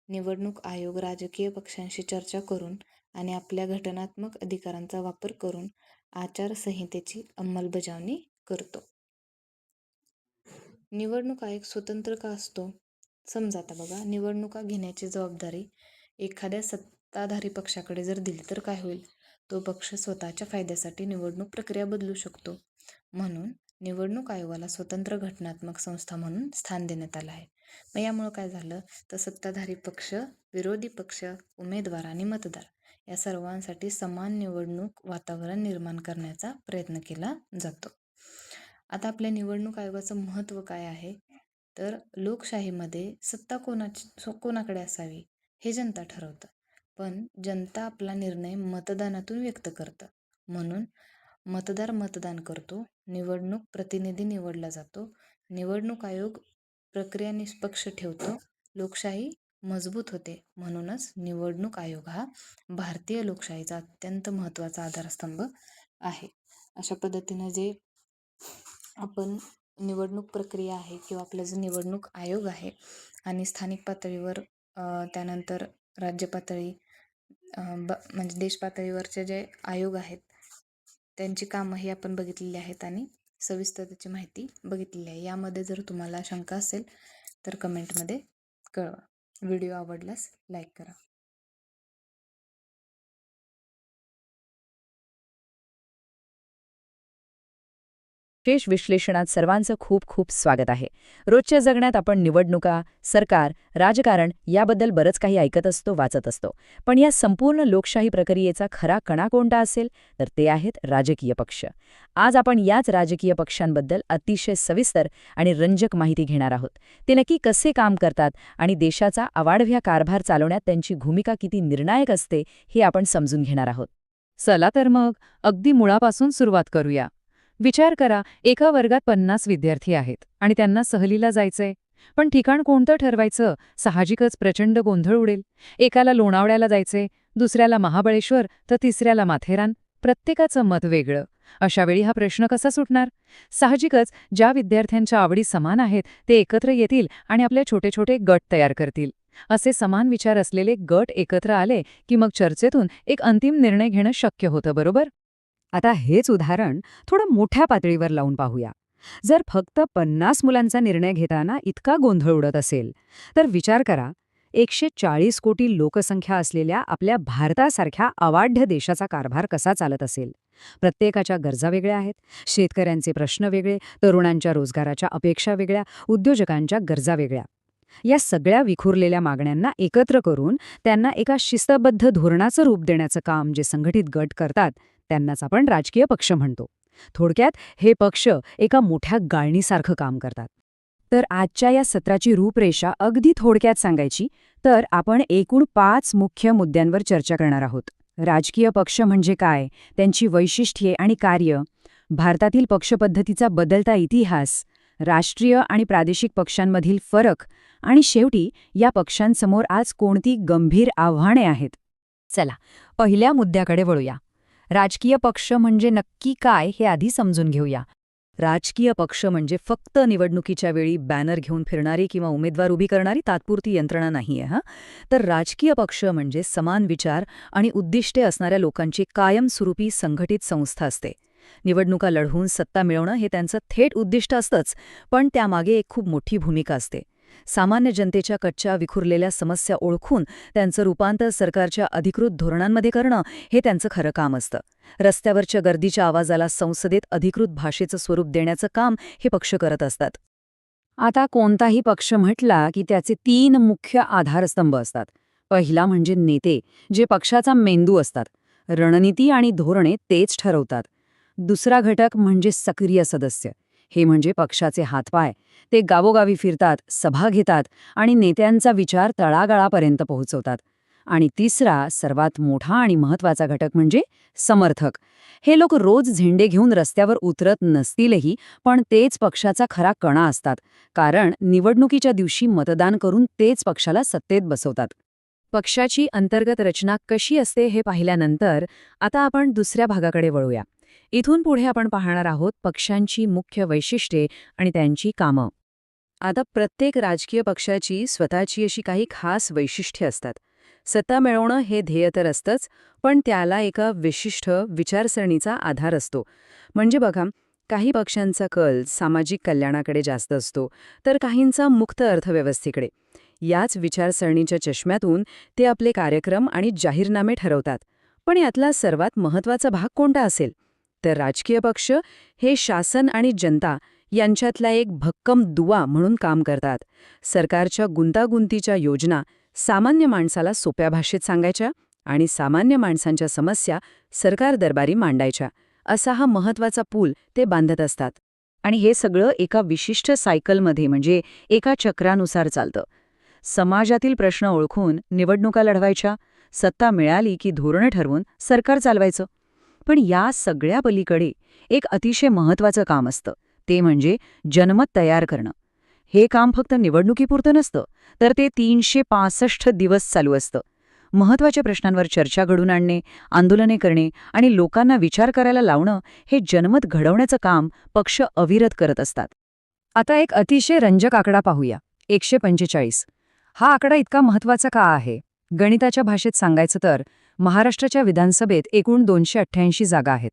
निवडणूक आयोग राजकीय पक्षांशी चर्चा करून आणि आपल्या घटनात्मक अधिकारांचा वापर करून आचारसंहितेची अंमलबजावणी करतो. निवडणूक आयोग स्वतंत्र का असतो? समजा आता बघा, निवडणुका घेण्याची जबाबदारी एखाद्या सत्ताधारी पक्षाकडे जर दिली तर काय होईल? तो पक्ष स्वतःच्या फायद्यासाठी निवडणूक प्रक्रिया बदलू शकतो. म्हणून निवडणूक आयोगाला स्वतंत्र घटनात्मक संस्था म्हणून स्थान देण्यात आलं आहे. मग यामुळं काय झालं तर सत्ताधारी पक्ष, विरोधी पक्ष, उमेदवार आणि मतदार या सर्वांसाठी समान निवडणूक वातावरण निर्माण करण्याचा प्रयत्न केला जातो. आता आपल्या निवडणूक आयोगाचं महत्त्व काय आहे तर लोकशाहीमध्ये सत्ता कोणाकडे असावी हे जनता ठरवतं. पण जनता आपला निर्णय मतदानातून व्यक्त करतं. म्हणून मतदार मतदान करतो, निवडणूक प्रतिनिधी निवडला जातो, निवडणूक आयोग प्रक्रिया निष्पक्ष ठेवतो, लोकशाही मजबूत होते. म्हणूनच निवडणूक आयोग हा भारतीय लोकशाहीचा अत्यंत महत्त्वाचा आधारस्तंभ आहे. अशा पद्धतीनं जे आपण निवडणूक प्रक्रिया आहे किंवा आपलं जे निवडणूक आयोग आहे आणि स्थानिक पातळीवर त्यानंतर राज्य पातळी म्हणजे देश पातळीवरचे जे आयोग आहेत त्यांची कामं ही आपण बघितलेली आहेत आणि सविस्तर त्याची माहिती बघितलेली आहे. यामध्ये जर तुम्हाला शंका असेल तर कमेंटमध्ये कळवा. व्हिडिओ आवडल्यास लाईक करा. विशेष विश्लेषणात सर्वांचं खूप खूप स्वागत आहे. रोजच्या जगण्यात आपण निवडणुका, सरकार, राजकारण याबद्दल बरंच काही ऐकत असतो, वाचत असतो. पण या संपूर्ण लोकशाही प्रक्रियेचा खरा कणा कोणता असेल तर ते आहेत राजकीय पक्ष. आज आपण याच राजकीय पक्षांबद्दल अतिशय सविस्तर आणि रंजक माहिती घेणार आहोत. ते नक्की कसे काम करतात आणि देशाचा आवाढव्य कारभार चालवण्यात त्यांची भूमिका किती निर्णायक असते हे आपण समजून घेणार आहोत. चला तर मग अगदी मुळापासून सुरुवात करूया. विचार करा, एका वर्गात 50 विद्यार्थी आहेत आणि त्यांना सहलीला जायचंय. पण ठिकाण कोणतं ठरवायचं? साहजिकच प्रचंड गोंधळ उडेल. एकाला लोणावळ्याला जायचंय, दुसऱ्याला महाबळेश्वर तर तिसऱ्याला माथेरान. प्रत्येकाचं मत वेगळं. अशावेळी हा प्रश्न कसा सुटणार? साहजिकच ज्या विद्यार्थ्यांच्या आवडी समान आहेत ते एकत्र येतील आणि आपले छोटे छोटे गट तयार करतील. असे समान विचार असलेले गट एकत्र आले की मग चर्चेतून एक अंतिम निर्णय घेणं शक्य होतं, बरोबर? आता हेच उदाहरण थोडं मोठ्या पातळीवर लावून पाहूया. जर फक्त 50 मुलांचा निर्णय घेताना इतका गोंधळ उडत असेल तर विचार करा, 140 कोटी लोकसंख्या असलेल्या आपल्या भारतासारख्या अवाढ्य देशाचा कारभार कसा चालत असेल. प्रत्येकाच्या गरजा वेगळ्या आहेत. शेतकऱ्यांचे प्रश्न वेगळे, तरुणांच्या रोजगाराच्या अपेक्षा वेगळ्या, उद्योजकांच्या गरजा वेगळ्या. या सगळ्या विखुरलेल्या मागण्यांना एकत्र करून त्यांना एका शिस्तबद्ध धोरणाचं रूप देण्याचं काम जे संघटित गट करतात त्यांनाच आपण राजकीय पक्ष म्हणतो. थोडक्यात हे पक्ष एका मोठ्या गाळणीसारखं काम करतात. तर आजच्या या सत्राची रूपरेषा अगदी थोडक्यात सांगायची तर आपण एकूण 5 मुख्य मुद्द्यांवर चर्चा करणार आहोत. राजकीय पक्ष म्हणजे काय, त्यांची वैशिष्ट्ये आणि कार्य, भारतातील पक्षपद्धतीचा बदलता इतिहास, राष्ट्रीय आणि प्रादेशिक पक्षांमधील फरक आणि शेवटी या पक्षांसमोर आज कोणती गंभीर आव्हाने आहेत. चला पहिल्या मुद्द्याकडे वळूया. राजकीय पक्ष म्हणजे नक्की काय हे आधी समजून घेऊया. राजकीय पक्ष म्हणजे फक्त निवडणुकीच्या वेळी बॅनर घेऊन फिरणारी किंवा उमेदवार उभी करणारी तात्पुरती यंत्रणा नाहीये हा. तर राजकीय पक्ष म्हणजे समान विचार आणि उद्दिष्टे असणाऱ्या लोकांची कायमस्वरूपी संघटित संस्था असते. निवडणुका लढवून सत्ता मिळवणं हे त्यांचं थेट उद्दिष्ट असतंच, पण त्यामागे एक खूप मोठी भूमिका असते. सामान्य जनतेच्या कच्च्या विखुरलेल्या समस्या ओळखून त्यांचं रूपांतर सरकारच्या अधिकृत धोरणांमध्ये करणं हे त्यांचं खरं काम असतं. रस्त्यावरच्या गर्दीच्या आवाजाला संसदेत अधिकृत भाषेचं स्वरूप देण्याचं काम हे पक्ष करत असतात. आता कोणताही पक्ष म्हटला की त्याचे 3 मुख्य आधारस्तंभ असतात. पहिला म्हणजे नेते, जे पक्षाचा मेंदू असतात. रणनीती आणि धोरणे तेच ठरवतात. दुसरा घटक म्हणजे सक्रिय सदस्य. हे म्हणजे पक्षाचे हातपाय. ते गावोगावी फिरतात, सभा घेतात आणि नेत्यांचा विचार तळागाळापर्यंत पोहोचवतात. आणि तिसरा, सर्वात मोठा आणि महत्त्वाचा घटक म्हणजे समर्थक. हे लोक रोज झेंडे घेऊन रस्त्यावर उतरत नसतीलही, पण तेच पक्षाचा खरा कणा असतात, कारण निवडणुकीच्या दिवशी मतदान करून तेच पक्षाला सत्तेत बसवतात. पक्षाची अंतर्गत रचना कशी असते हे पाहिल्यानंतर आता आपण दुसऱ्या भागाकडे वळूया. इथून पुढे आपण पाहणार आहोत पक्षांची मुख्य वैशिष्ट्ये आणि त्यांची कामं. आता प्रत्येक राजकीय पक्षाची स्वतःची अशी काही खास वैशिष्ट्ये असतात. सत्ता मिळवणं हे ध्येय तर असतंच, पण त्याला एका विशिष्ट विचारसरणीचा आधार असतो. म्हणजे बघा, काही पक्षांचा कल सामाजिक कल्याणाकडे जास्त असतो, तर काहींचा मुक्त अर्थव्यवस्थेकडे. याच विचारसरणीच्या चष्म्यातून ते आपले कार्यक्रम आणि जाहीरनामे ठरवतात. पण यातला सर्वात महत्त्वाचा भाग कोणता असेल? तर राजकीय पक्ष हे शासन आणि जनता यांच्यातला एक भक्कम दुवा म्हणून काम करतात. सरकारच्या गुंतागुंतीच्या योजना सामान्य माणसाला सोप्या भाषेत सांगायच्या आणि सामान्य माणसांच्या समस्या सरकार दरबारी मांडायच्या, असा हा महत्त्वाचा पूल ते बांधत असतात. आणि हे सगळं एका विशिष्ट सायकलमध्ये म्हणजे एका चक्रानुसार चालतं. समाजातील प्रश्न ओळखून निवडणुका लढवायच्या, सत्ता मिळाली की धोरणं ठरवून सरकार चालवायचं. पण या सगळ्या पलीकडे एक अतिशय महत्त्वाचं काम असतं, ते म्हणजे जनमत तयार करणं. हे काम फक्त निवडणुकीपुरतं नसतं, तर ते 365 दिवस चालू असतं. महत्त्वाच्या प्रश्नांवर चर्चा घडवून आणणे, आंदोलने करणे आणि लोकांना विचार करायला लावणं हे जनमत घडवण्याचं काम पक्ष अविरत करत असतात. आता एक अतिशय रंजक आकडा पाहूया, 145. हा आकडा इतका महत्त्वाचा का आहे? गणिताच्या भाषेत सांगायचं तर महाराष्ट्राच्या विधानसभेत एकूण 288 जागा आहेत.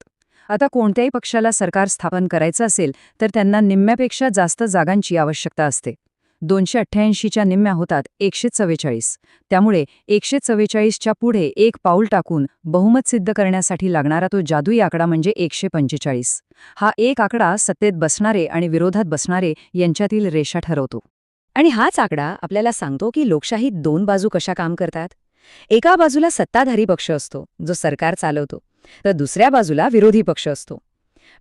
आता कोणत्याही पक्षाला सरकार स्थापन करायचं असेल तर त्यांना निम्म्यापेक्षा जास्त जागांची आवश्यकता असते. 288च्या निम्म्या होतात 144. त्यामुळे 144च्या पुढे एक पाऊल टाकून बहुमत सिद्ध करण्यासाठी लागणारा तो जादुई आकडा म्हणजे 145. हा एक आकडा सत्तेत बसणारे आणि विरोधात बसणारे यांच्यातील रेषा ठरवतो. आणि हाच आकडा आपल्याला सांगतो की लोकशाहीत 2 बाजू कशा काम करतात. एका बाजूला सत्ताधारी पक्ष असतो, जो सरकार चालवतो, तर दुसऱ्या बाजूला विरोधी पक्ष असतो.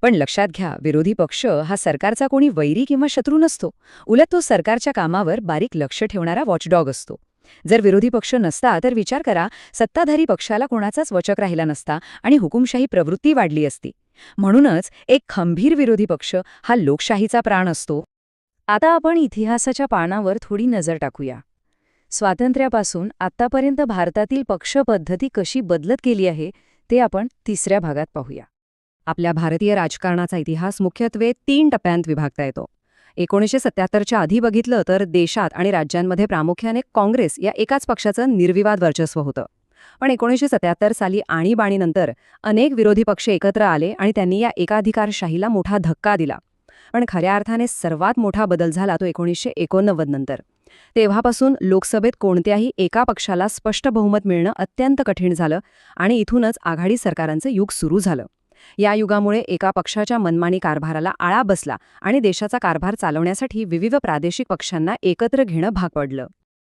पण लक्षात घ्या, विरोधी पक्ष हा सरकारचा कोणी वैरी किंवा शत्रू नसतो. उलट तो सरकारच्या कामावर बारीक लक्ष ठेवणारा वॉचडॉग असतो. जर विरोधी पक्ष नसता तर विचार करा, सत्ताधारी पक्षाला कोणाचाच वचक राहिला नसता आणि हुकुमशाही प्रवृत्ती वाढली असती. म्हणूनच एक खंबीर विरोधी पक्ष हा लोकशाहीचा प्राण असतो. आता आपण इतिहासाच्या पानावर थोडी नजर टाकूया. स्वातंत्र्यापासून आत्तापर्यंत भारतातील पक्षपद्धती कशी बदलत गेली आहे ते आपण तिसऱ्या भागात पाहूया. आपल्या भारतीय राजकारणाचा इतिहास मुख्यत्वे 3 टप्प्यांत विभागता येतो. 1977च्या आधी बघितलं तर देशात आणि राज्यांमध्ये प्रामुख्याने काँग्रेस या एकाच पक्षाचं निर्विवाद वर्चस्व होतं. पण 1977 साली आणीबाणीनंतर अनेक विरोधी पक्ष एकत्र आले आणि त्यांनी या एकाधिकारशाहीला मोठा धक्का दिला. पण खऱ्या अर्थाने सर्वात मोठा बदल झाला तो 1989 नंतर. तेव्हापासून लोकसभेत कोणत्याही एका पक्षाला स्पष्ट बहुमत मिळणं अत्यंत कठीण झालं आणि इथूनच आघाडी सरकारांचं युग सुरू झालं. या युगामुळे एका पक्षाच्या मनमानी कारभाराला आळा बसला आणि देशाचा कारभार चालवण्यासाठी विविध प्रादेशिक पक्षांना एकत्र घेणं भाग पडलं.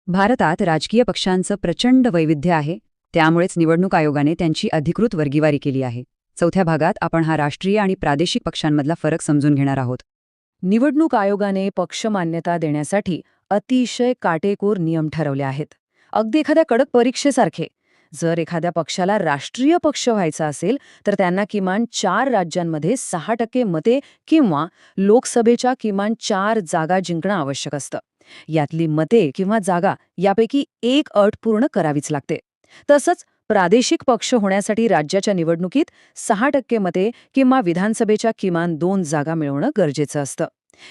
भारतात राजकीय पक्षांचं प्रचंड वैविध्य आहे, त्यामुळेच निवडणूक आयोगाने त्यांची अधिकृत वर्गीवारी केली आहे. चौथ्या भागात आपण हा राष्ट्रीय आणि प्रादेशिक पक्षांमधला फरक समजून घेणार आहोत. निवडणूक आयोगाने पक्ष मान्यता देण्यासाठी अतिशय काटेकोर नियम ठरवले आहेत, अगदी एखाद्या कडक परीक्षेसारखे. जर एखाद्या पक्षाला राष्ट्रीय पक्ष व्हायचा असेल तर त्यांना किमान 4 राज्यांमध्ये 6% मते किंवा लोकसभेच्या किमान 4 जागा जिंकणं आवश्यक असतं. यातली मते किंवा जागा यापैकी एक अट पूर्ण करावीच लागते. तसंच प्रादेशिक पक्ष होण्यासाठी राज्याच्या निवडणुकीत 6% मते किंवा विधानसभेच्या किमान 2 जागा मिळवणं गरजेचं असतं.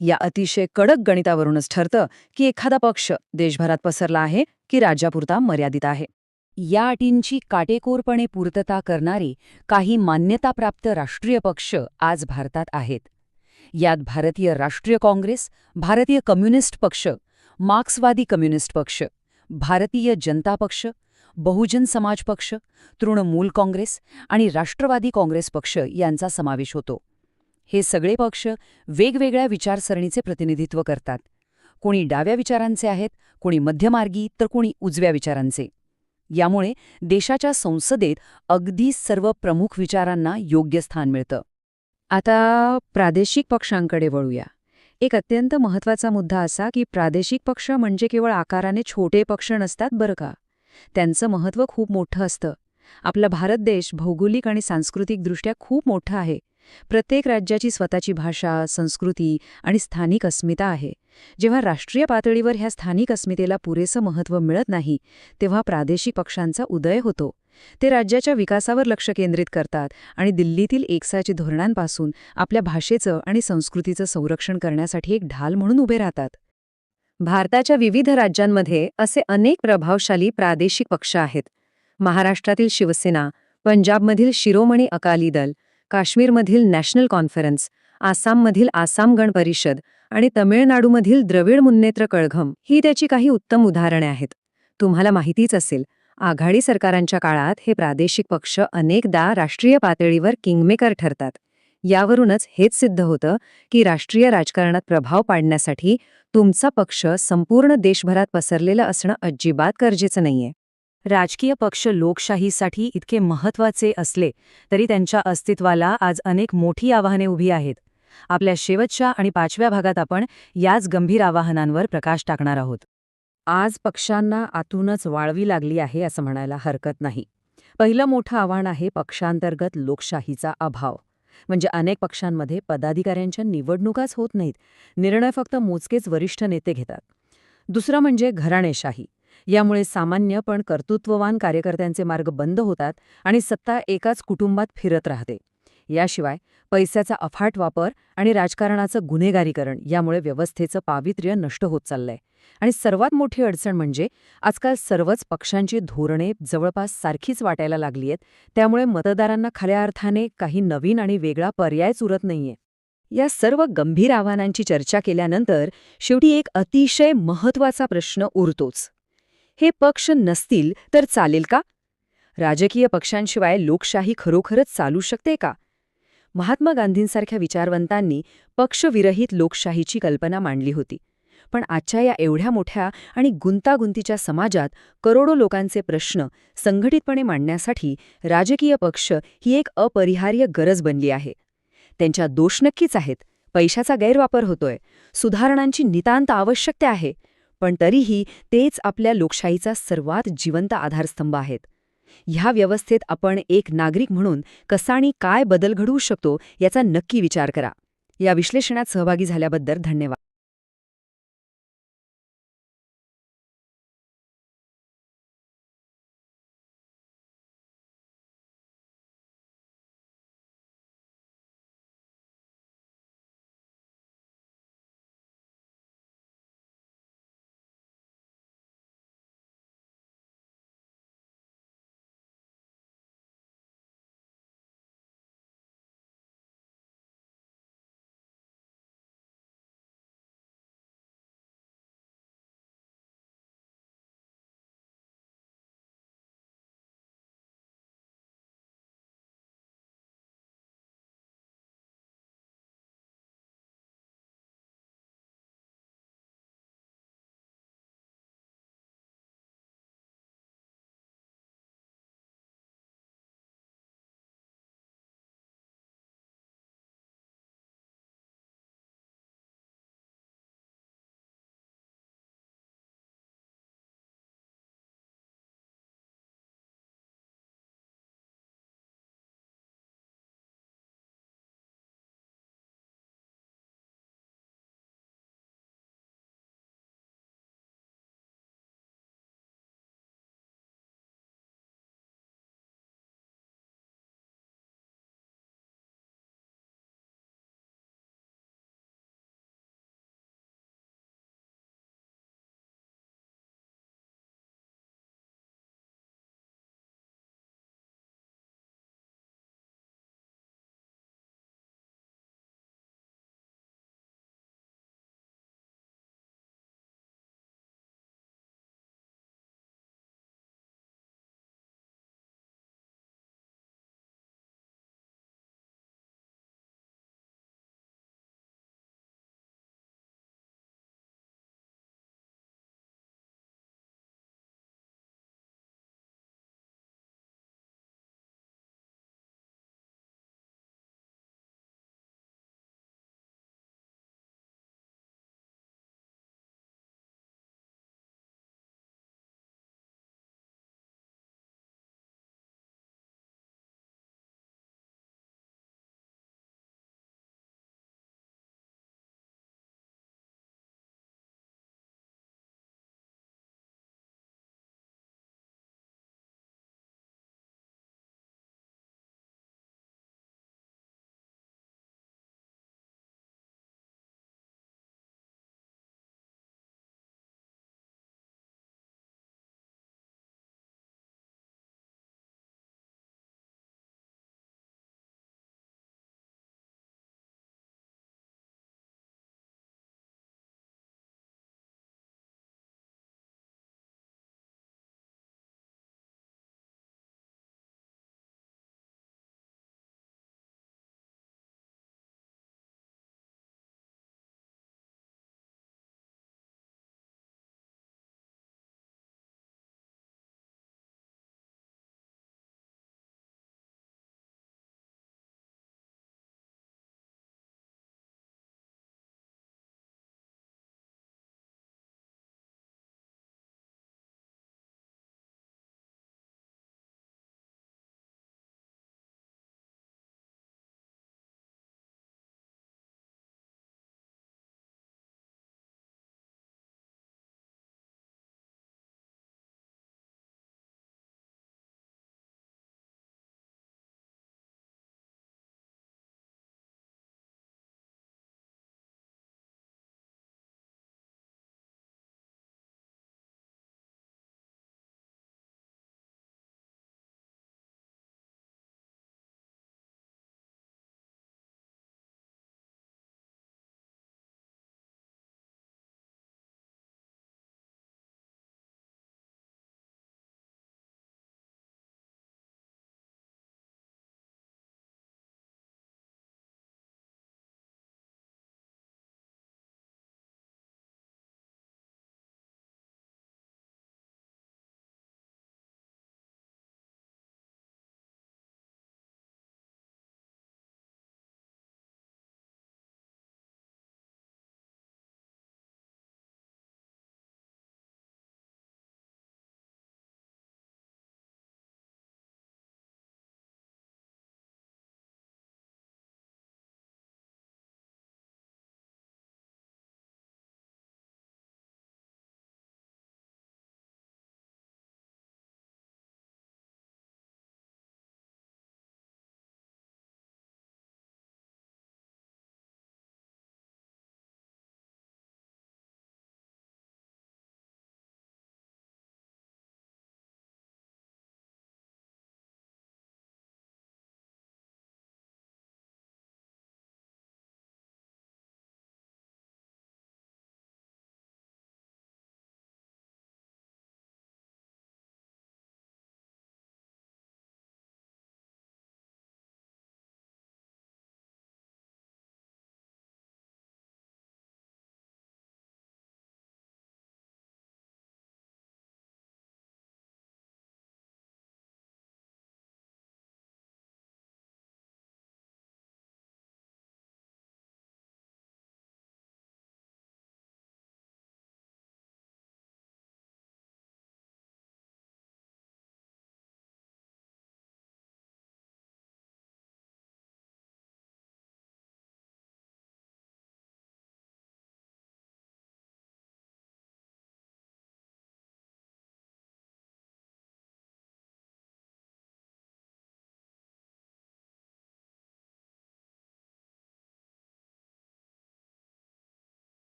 या अतिशय कडक गणितावरूनच ठरतं की एखादा पक्ष देशभरात पसरला आहे की राज्यापुरता मर्यादित आहे. या अटींची काटेकोरपणे पूर्तता करणारी काही मान्यताप्राप्त राष्ट्रीय पक्ष आज भारतात आहेत. यात भारतीय राष्ट्रीय काँग्रेस, भारतीय कम्युनिस्ट पक्ष, मार्क्सवादी कम्युनिस्ट पक्ष, भारतीय जनता पक्ष, बहुजन समाज पक्ष, तृणमूल काँग्रेस आणि राष्ट्रवादी काँग्रेस पक्ष यांचा समावेश होतो. हे सगळे पक्ष वेगवेगळ्या विचारसरणीचे प्रतिनिधित्व करतात. कोणी डाव्या विचारांचे आहेत, कोणी मध्यमार्गी तर कोणी उजव्या विचारांचे. यामुळे देशाच्या संसदेत अगदी सर्व प्रमुख विचारांना योग्य स्थान मिळतं. आता प्रादेशिक पक्षांकडे वळूया. एक अत्यंत महत्त्वाचा मुद्दा असा की प्रादेशिक पक्ष म्हणजे केवळ आकाराने छोटे पक्ष नसतात बरं का. त्यांचं महत्त्व खूप मोठं असतं. आपला भारत देश भौगोलिक आणि सांस्कृतिकदृष्ट्या खूप मोठा आहे. प्रत्येक राज्याची स्वतःची भाषा, संस्कृती आणि स्थानिक अस्मिता आहे. जेव्हा राष्ट्रीय पातळीवर ह्या स्थानिक अस्मितेला पुरेसं महत्त्व मिळत नाही, तेव्हा प्रादेशिक पक्षांचा उदय होतो. ते राज्याच्या विकासावर लक्ष केंद्रित करतात आणि दिल्लीतील एकसाची धोरणांपासून आपल्या भाषेचं आणि संस्कृतीचं संरक्षण करण्यासाठी एक ढाल म्हणून उभे राहतात. भारताच्या विविध राज्यांमध्ये असे अनेक प्रभावशाली प्रादेशिक पक्ष आहेत. महाराष्ट्रातील शिवसेना, पंजाबमधील शिरोमणी अकाली दल, काश्मीरमधील नॅशनल कॉन्फरन्स, आसाममधील आसाम गण परिषद आणि तमिळनाडूमधील द्रविड मुन्नेत्र कळघम ही त्याची काही उत्तम उदाहरणे आहेत. तुम्हाला माहितीच असेल, आघाडी सरकारांच्या काळात हे प्रादेशिक पक्ष अनेकदा राष्ट्रीय पातळीवर किंगमेकर ठरतात. यावरूनच हेच सिद्ध होतं की राष्ट्रीय राजकारणात प्रभाव पाडण्यासाठी तुमचा पक्ष संपूर्ण देशभरात पसरलेलं असणं अजिबात गरजेचं नाहीये. राजकीय पक्ष लोकशाहीसाठी इतके महत्त्वाचे असले तरी त्यांच्या अस्तित्वाला आज अनेक मोठी आव्हाने उभी आहेत. आपल्या शेवटच्या आणि 5व्या भागात आपण याच गंभीर आव्हानांवर प्रकाश टाकणार आहोत. आज पक्षांना आतूनच वाळवी लागली आहे असं म्हणायला हरकत नाही. पहिलं मोठं आव्हान आहे पक्षांतर्गत लोकशाहीचा अभाव. म्हणजे अनेक पक्षांमध्ये पदाधिकाऱ्यांच्या निवडणुकाच होत नाहीत. निर्णय फक्त मोजकेच वरिष्ठ नेते घेतात. दुसरं म्हणजे घराणेशाही. यामुळे सामान्य पण कर्तृत्ववान कार्यकर्त्यांचे मार्ग बंद होतात आणि सत्ता एकाच कुटुंबात फिरत राहते. याशिवाय पैशाचा अफाट वापर आणि राजकारणाचं गुन्हेगारीकरण यामुळे व्यवस्थेचं पावित्र्य नष्ट होत चाललंय. आणि सर्वात मोठी अडचण म्हणजे आजकाल सर्वच पक्षांची धोरणे जवळपास सारखीच वाटायला लागली आहेत. त्यामुळे मतदारांना खऱ्या अर्थाने काही नवीन आणि वेगळा पर्यायच उरत नाहीये. या सर्व गंभीर आव्हानांची चर्चा केल्यानंतर शेवटी एक अतिशय महत्त्वाचा प्रश्न उरतोच. हे पक्ष नसतील तर चालेल का? राजकीय पक्षांशिवाय लोकशाही खरोखरच चालू शकते का? महात्मा गांधींसारख्या विचारवंतांनी पक्षविरहित लोकशाहीची कल्पना मांडली होती. पण आजच्या या एवढ्या मोठ्या आणि गुंतागुंतीच्या समाजात करोडो लोकांचे प्रश्न संघटितपणे मांडण्यासाठी राजकीय पक्ष ही एक अपरिहार्य गरज बनली आहे. त्यांच्या दोष नक्कीच आहेत. पैशाचा गैरवापर होतोय. सुधारणांची नितांत आवश्यकता आहे. पण तरीही तेच आपल्या लोकशाहीचा सर्वात जिवंत आधारस्तंभ आहेत. ह्या व्यवस्थेत आपण एक नागरिक म्हणून कसा आणि काय बदल घडवू शकतो याचा नक्की विचार करा. या विश्लेषणात सहभागी झाल्याबद्दल धन्यवाद.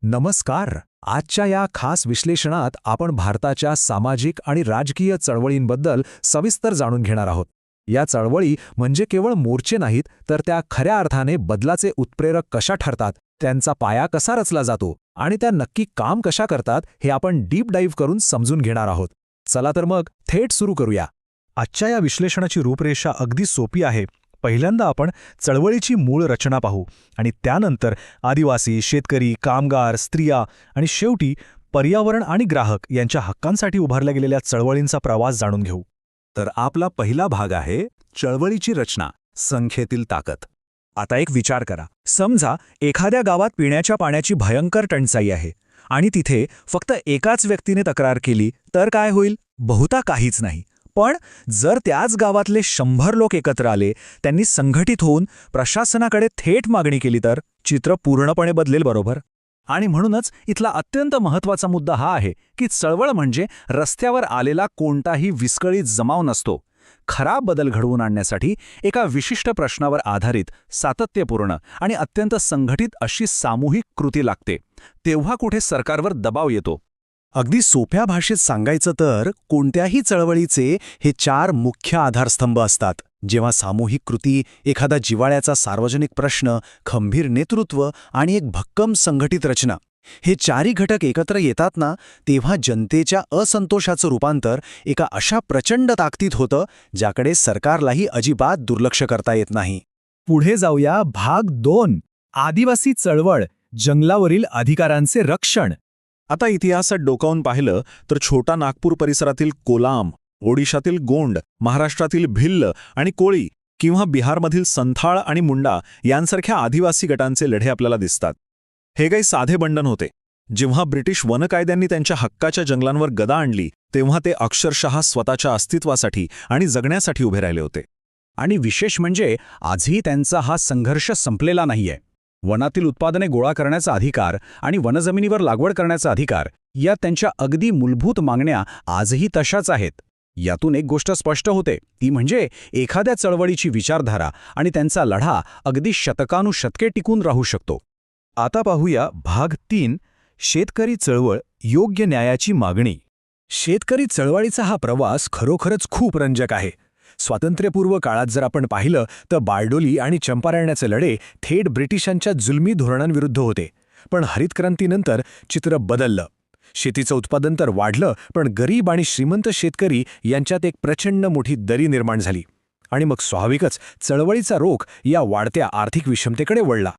नमस्कार. आजच्या या खास विश्लेषणात आपण भारताच्या सामाजिक आणि राजकीय चळवळींबद्दल सविस्तर जाणून घेणार आहोत. या चळवळी म्हणजे केवळ मोर्चे नाहीत, तर त्या खऱ्या अर्थाने बदलाचे उत्प्रेरक कशा ठरतात, त्यांचा पाया कसा रचला जातो आणि त्या नक्की काम कशा करतात हे आपण डीप डाईव्ह करून समजून घेणार आहोत. चला तर मग थेट सुरू करूया. आजच्या या विश्लेषणाची रूपरेषा अगदी सोपी आहे. पहिल्यांदा आपण चळवळीची मूळ रचना पाहू आणि त्यानंतर आदिवासी, शेतकरी, कामगार, स्त्रिया आणि शेवटी पर्यावरण आणि ग्राहक यांच्या हक्कांसाठी उभारल्या गेलेल्या चळवळींचा प्रवास जाणून घेऊ. तर आपला पहिला भाग आहे चळवळीची रचना, संख्येतील ताकद. आता एक विचार करा. समजा एखाद्या गावात पिण्याच्या पाण्याची भयंकर टंचाई आहे आणि तिथे फक्त एकाच व्यक्तीने तक्रार केली तर काय होईल? बहुधा काहीच नाही. पण जर त्याच गावातले 100 लोक एकत्र आले, त्यांनी संघटित होऊन प्रशासनाकडे थेट मागणी केली तर चित्र पूर्णपणे बदलेल, बरोबर? आणि म्हणूनच इथला अत्यंत महत्त्वाचा मुद्दा हा आहे की चळवळ म्हणजे रस्त्यावर आलेला कोणताही विस्कळीत जमाव नसतो. खरा बदल घडवून आणण्यासाठी एका विशिष्ट प्रश्नावर आधारित, सातत्यपूर्ण आणि अत्यंत संघटित अशी सामूहिक कृती लागते. तेव्हा कुठे सरकारवर दबाव येतो. अगदी सोप्या भाषेत सांगायचं तर कोणत्याही चळवळीचे हे 4 मुख्य आधारस्तंभ असतात. जेव्हा सामूहिक कृती, एखादा जिव्हाळ्याचा सार्वजनिक प्रश्न, खंबीर नेतृत्व आणि एक भक्कम संघटित रचना, हे 4ही घटक एकत्र येतात ना, तेव्हा जनतेच्या असंतोषाचं रूपांतर एका अशा प्रचंड ताकदीत होतं ज्याकडे सरकारलाही अजिबात दुर्लक्ष करता येत नाही. पुढे जाऊया. भाग 2. आदिवासी चळवळ, जंगलावरील अधिकारांचे रक्षण. आता इतिहासात डोकावून पाहिलं तर छोटा नागपूर परिसरातील कोलाम, ओडिशातील गोंड, महाराष्ट्रातील भिल्ल आणि कोळी किंवा बिहारमधील संथाळ आणि मुंडा यांसारख्या आदिवासी गटांचे लढे आपल्याला दिसतात. हे काही साधे बंडन होते. जेव्हा ब्रिटिश वनकायद्यांनी त्यांच्या हक्काच्या जंगलांवर गदा आणली तेव्हा ते अक्षरशः स्वतःच्या अस्तित्वासाठी आणि जगण्यासाठी उभे राहिले होते. आणि विशेष म्हणजे आजही त्यांचा हा संघर्ष संपलेला नाहीये. वनातील उत्पादने गोळा करण्याचा अधिकार आणि वनजमिनीवर लागवड करण्याचा अधिकार या त्यांच्या अगदी मूलभूत मागण्या आजही तशाच आहेत. यातून एक गोष्ट स्पष्ट होते, ती म्हणजे एखाद्या चळवळीची विचारधारा आणि त्यांचा लढा अगदी शतकानुशतके टिकून राहू शकतो. आता पाहूया भाग 3. शेतकरी चळवळ, योग्य न्यायाची मागणी. शेतकरी चळवळीचा हा प्रवास खरोखरच खूप रंजक आहे. स्वातंत्र्यपूर्व काळात जर आपण पाहिलं तर बारडोली आणि चंपारण्याचे लढे थेट ब्रिटिशांच्या जुलमी धोरणांविरुद्ध होते. पण हरितक्रांतीनंतर चित्र बदललं. शेतीचं उत्पादन तर वाढलं, पण गरीब आणि श्रीमंत शेतकरी यांच्यात एक प्रचंड मोठी दरी निर्माण झाली. आणि मग स्वाभाविकच चळवळीचा रोख या वाढत्या आर्थिक विषमतेकडे वळला.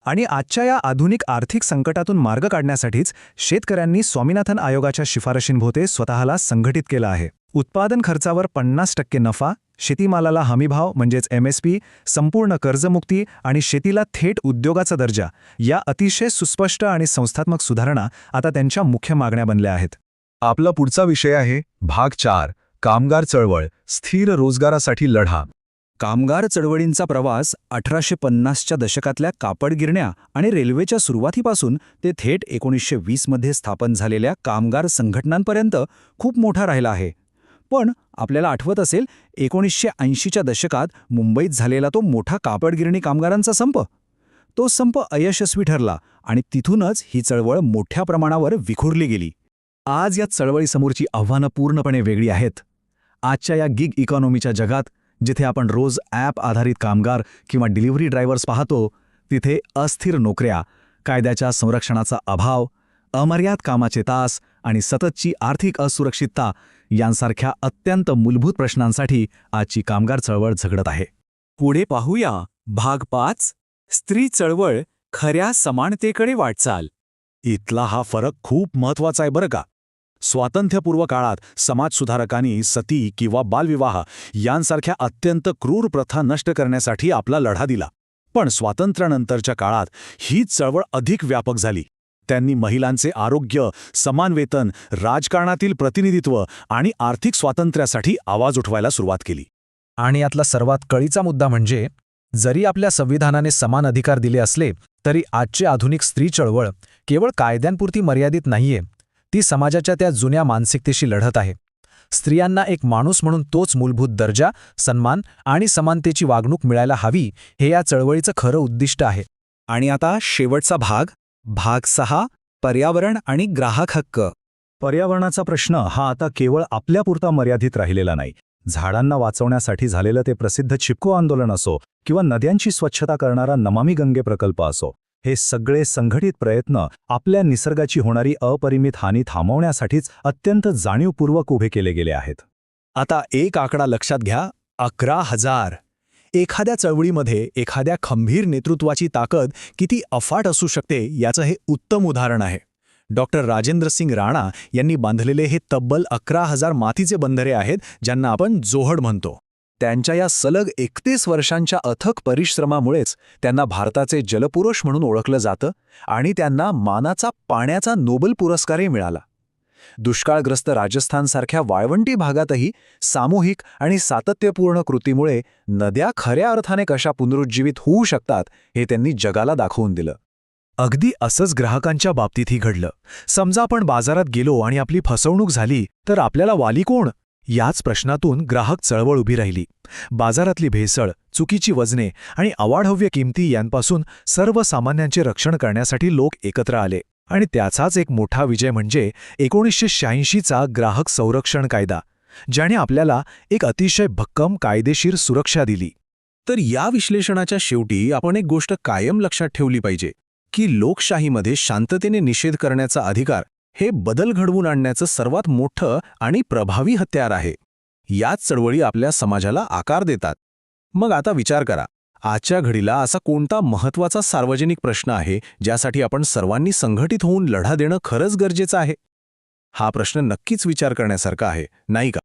आणि आजच्या या आधुनिक आर्थिक संकटातून मार्ग काढण्यासाठीच शेतकऱ्यांनी स्वामीनाथन आयोगाच्या शिफारशींभोवते स्वतःला संघटित केलं आहे. उत्पादन खर्चावर 50% नफा, शेतीमालाला हमीभाव म्हणजेच MSP, संपूर्ण कर्जमुक्ती आणि शेतीला थेट उद्योगाचा दर्जा या अतिशय सुस्पष्ट आणि संस्थात्मक सुधारणा आता त्यांच्या मुख्य मागण्या बनल्या आहेत. आपला पुढचा विषय आहे भाग 4. कामगार चळवळ, स्थिर रोजगारासाठी लढा. कामगार चळवळींचा प्रवास 1850च्या दशकातल्या कापड गिरण्या आणि रेल्वेच्या सुरुवातीपासून ते थेट 1920 मध्ये स्थापन झालेल्या कामगार संघटनांपर्यंत खूप मोठा राहिला आहे. पण आपल्याला आठवत असेल 1980च्या दशकात मुंबईत झालेला तो मोठा कापडगिरणी कामगारांचा संप. तो संप अयशस्वी ठरला आणि तिथूनच ही चळवळ मोठ्या प्रमाणावर विखुरली गेली. आज या चळवळीसमोरची आव्हानं पूर्णपणे वेगळी आहेत. आजच्या या गिग इकॉनॉमीच्या जगात जिथे आपण रोज ॲप आधारित कामगार किंवा डिलिव्हरी ड्रायव्हर्स पाहतो, तिथे अस्थिर नोकऱ्या, कायद्याच्या संरक्षणाचा अभाव, अमर्याद कामाचे तास आणि सततची आर्थिक असुरक्षितता यांसारख्या अत्यंत मूलभूत प्रश्नांसाठी आजची कामगार चळवळ झगडत आहे. पुढे पाहूया. भाग 5. स्त्री चळवळ, खऱ्या समानतेकडे वाटचाल. इथला हा फरक खूप महत्त्वाचा आहे बरं का. स्वातंत्र्यपूर्व काळात समाजसुधारकांनी सती किंवा बालविवाह यांसारख्या अत्यंत क्रूर प्रथा नष्ट करण्यासाठी आपला लढा दिला. पण स्वातंत्र्यानंतरच्या काळात ही चळवळ अधिक व्यापक झाली. त्यांनी महिलांचे आरोग्य, समान वेतन, राजकारणातील प्रतिनिधित्व आणि आर्थिक स्वातंत्र्यासाठी आवाज उठवायला सुरुवात केली. आणि यातला सर्वात कळीचा मुद्दा म्हणजे जरी आपल्या संविधानाने समान अधिकार दिले असले तरी आजची आधुनिक स्त्री चळवळ केवळ कायद्यांपुरती मर्यादित नाहीये. ती समाजाच्या त्या जुन्या मानसिकतेशी लढत आहे. स्त्रियांना एक माणूस म्हणून तोच मूलभूत दर्जा, सन्मान आणि समानतेची वागणूक मिळायला हवी, हे या चळवळीचं खरं उद्दिष्ट आहे. आणि आता शेवटचा भाग, भाग 6. पर्यावरण आणि ग्राहक हक्क. पर्यावरणाचा प्रश्न हा आता केवळ आपल्यापुरता मर्यादित राहिलेला नाही. झाडांना वाचवण्यासाठी झालेलं ते प्रसिद्ध चिपको आंदोलन असो किंवा नद्यांची स्वच्छता करणारा नमामि गंगे प्रकल्प असो, हे सगळे संघटित प्रयत्न आपल्या निसर्गाची होणारी अपरिमित हानी थांबवण्यासाठीच अत्यंत जाणीवपूर्वक उभे केले गेले आहेत. आता एक आकडा लक्षात घ्या, 11,000. एखाद्या चळवळीमध्ये एखाद्या खंभीर नेतृत्वाची ताकद किती अफाट असू शकते याचं हे उत्तम उदाहरण आहे. डॉक्टर राजेंद्र सिंग राणा यांनी बांधलेले हे तब्बल 11,000 मातीचे बंधारे आहेत, ज्यांना आपण जोहड म्हणतो. त्यांच्या या सलग 31 वर्षांच्या अथक परिश्रमामुळेच त्यांना भारताचे जलपुरुष म्हणून ओळखलं जातं आणि त्यांना मानाचा पाण्याचा नोबेल पुरस्कारही मिळाला. दुष्काळग्रस्त राजस्थानसारख्या वाळवंटी भागातही सामूहिक आणि सातत्यपूर्ण कृतीमुळे नद्या खऱ्या अर्थाने कशा पुनरुज्जीवित होऊ शकतात हे त्यांनी जगाला दाखवून दिलं. अगदी असंच ग्राहकांच्या बाबतीतही घडलं. समजा आपण बाजारात गेलो आणि आपली फसवणूक झाली, तर आपल्याला वाली कोण? याच प्रश्नातून ग्राहक चळवळ उभी राहिली. बाजारातली भेसळ, चुकीची वजने आणि अवाढव्य किमती यांपासून सर्वसामान्यांचे रक्षण करण्यासाठी लोक एकत्र आले. आणि त्याचाच एक मोठा विजय म्हणजे 1986चा ग्राहक संरक्षण कायदा, ज्याने आपल्याला एक अतिशय भक्कम कायदेशीर सुरक्षा दिली. तर या विश्लेषणाच्या शेवटी आपण एक गोष्ट कायम लक्षात ठेवली पाहिजे की लोकशाहीमध्ये शांततेने निषेध करण्याचा अधिकार हे बदल घडवून आणण्याचं सर्वात मोठं आणि प्रभावी हत्यार आहे. याच चळवळी आपल्या समाजाला आकार देतात. मग आता विचार करा, आजच्या घडीला असा कोणता महत्त्वाचा सार्वजनिक प्रश्न आहे ज्यासाठी आपण सर्वांनी संघटित होऊन लढा देणं खरंच गरजेचं आहे? हा प्रश्न नक्कीच विचार करण्यासारखा आहे, नाही का?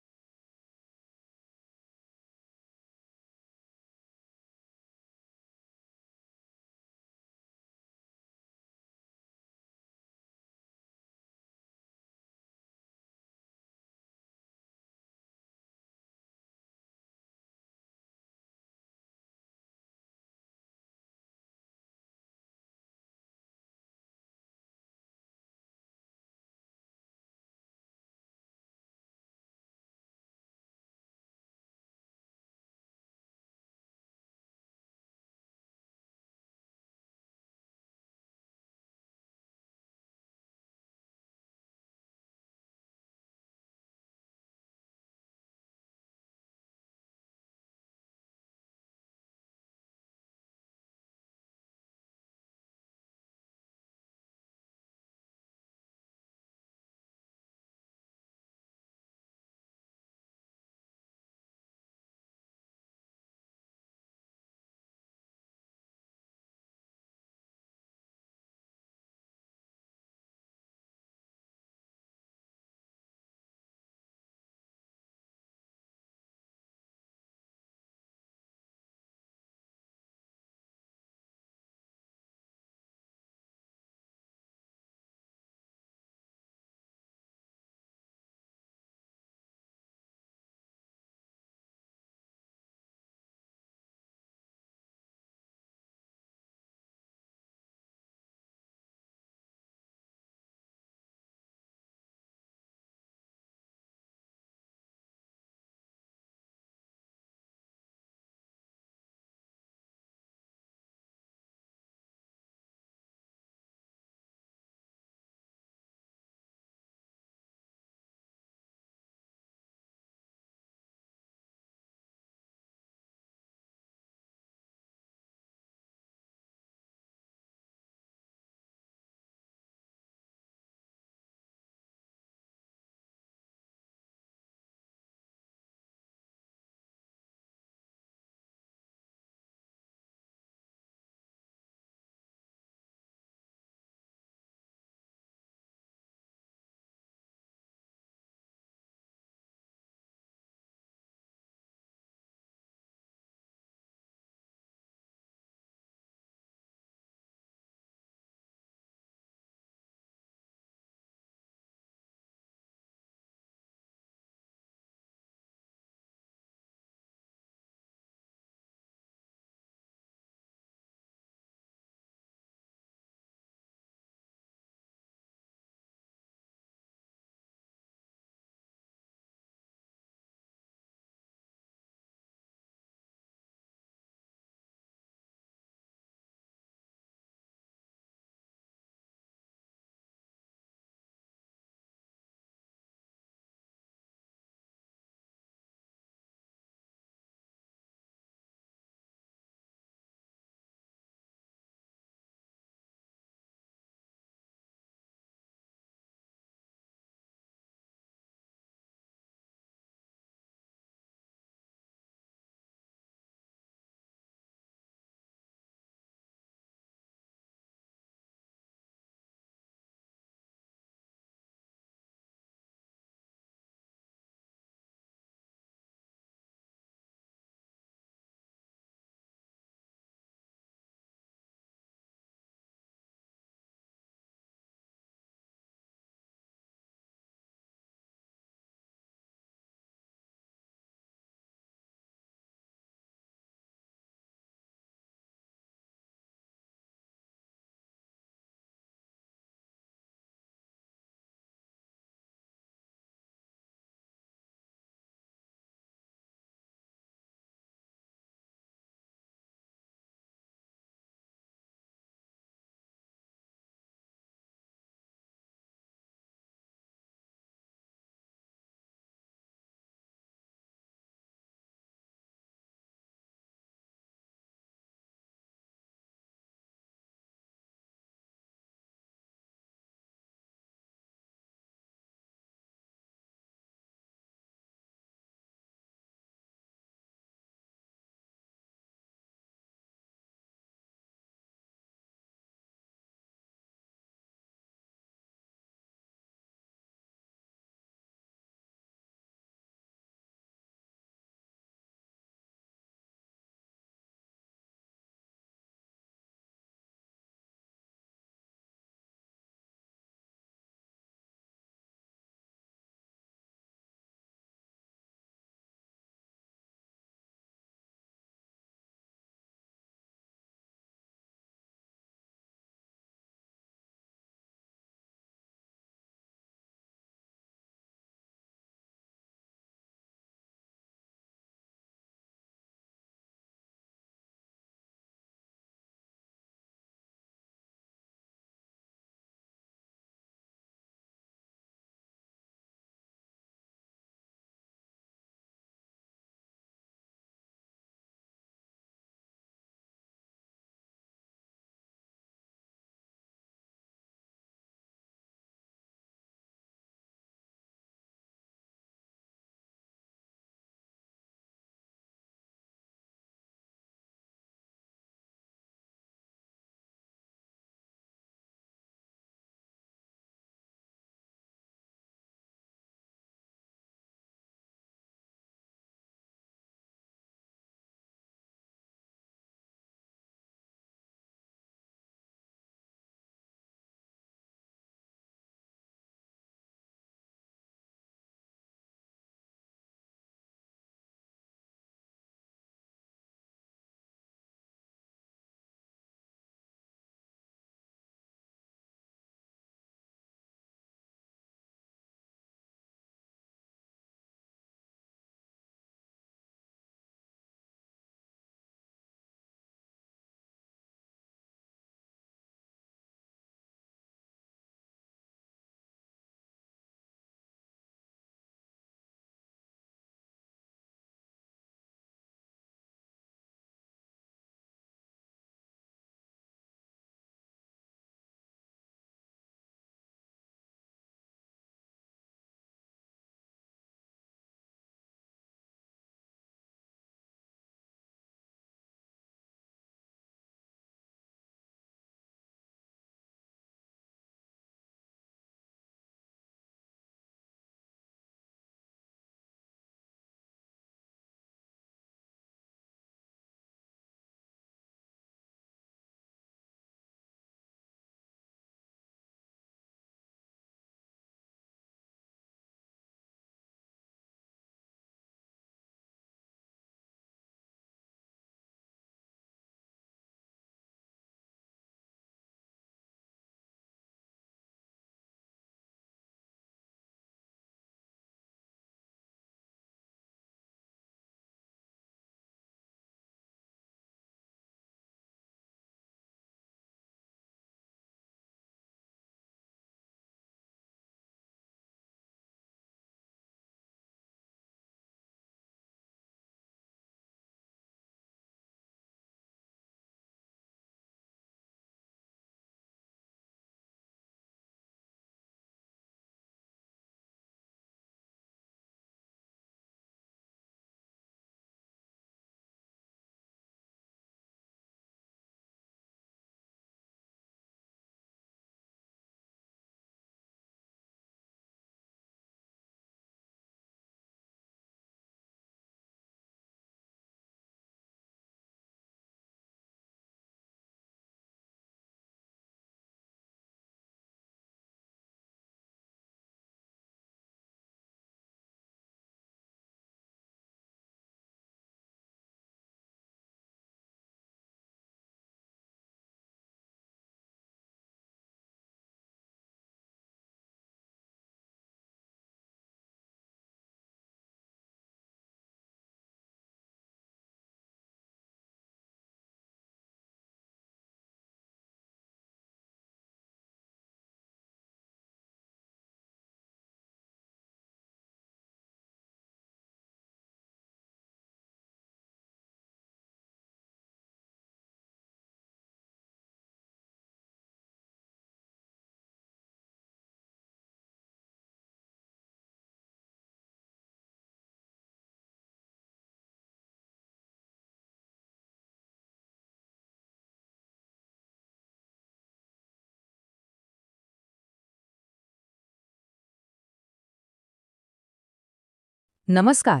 नमस्कार.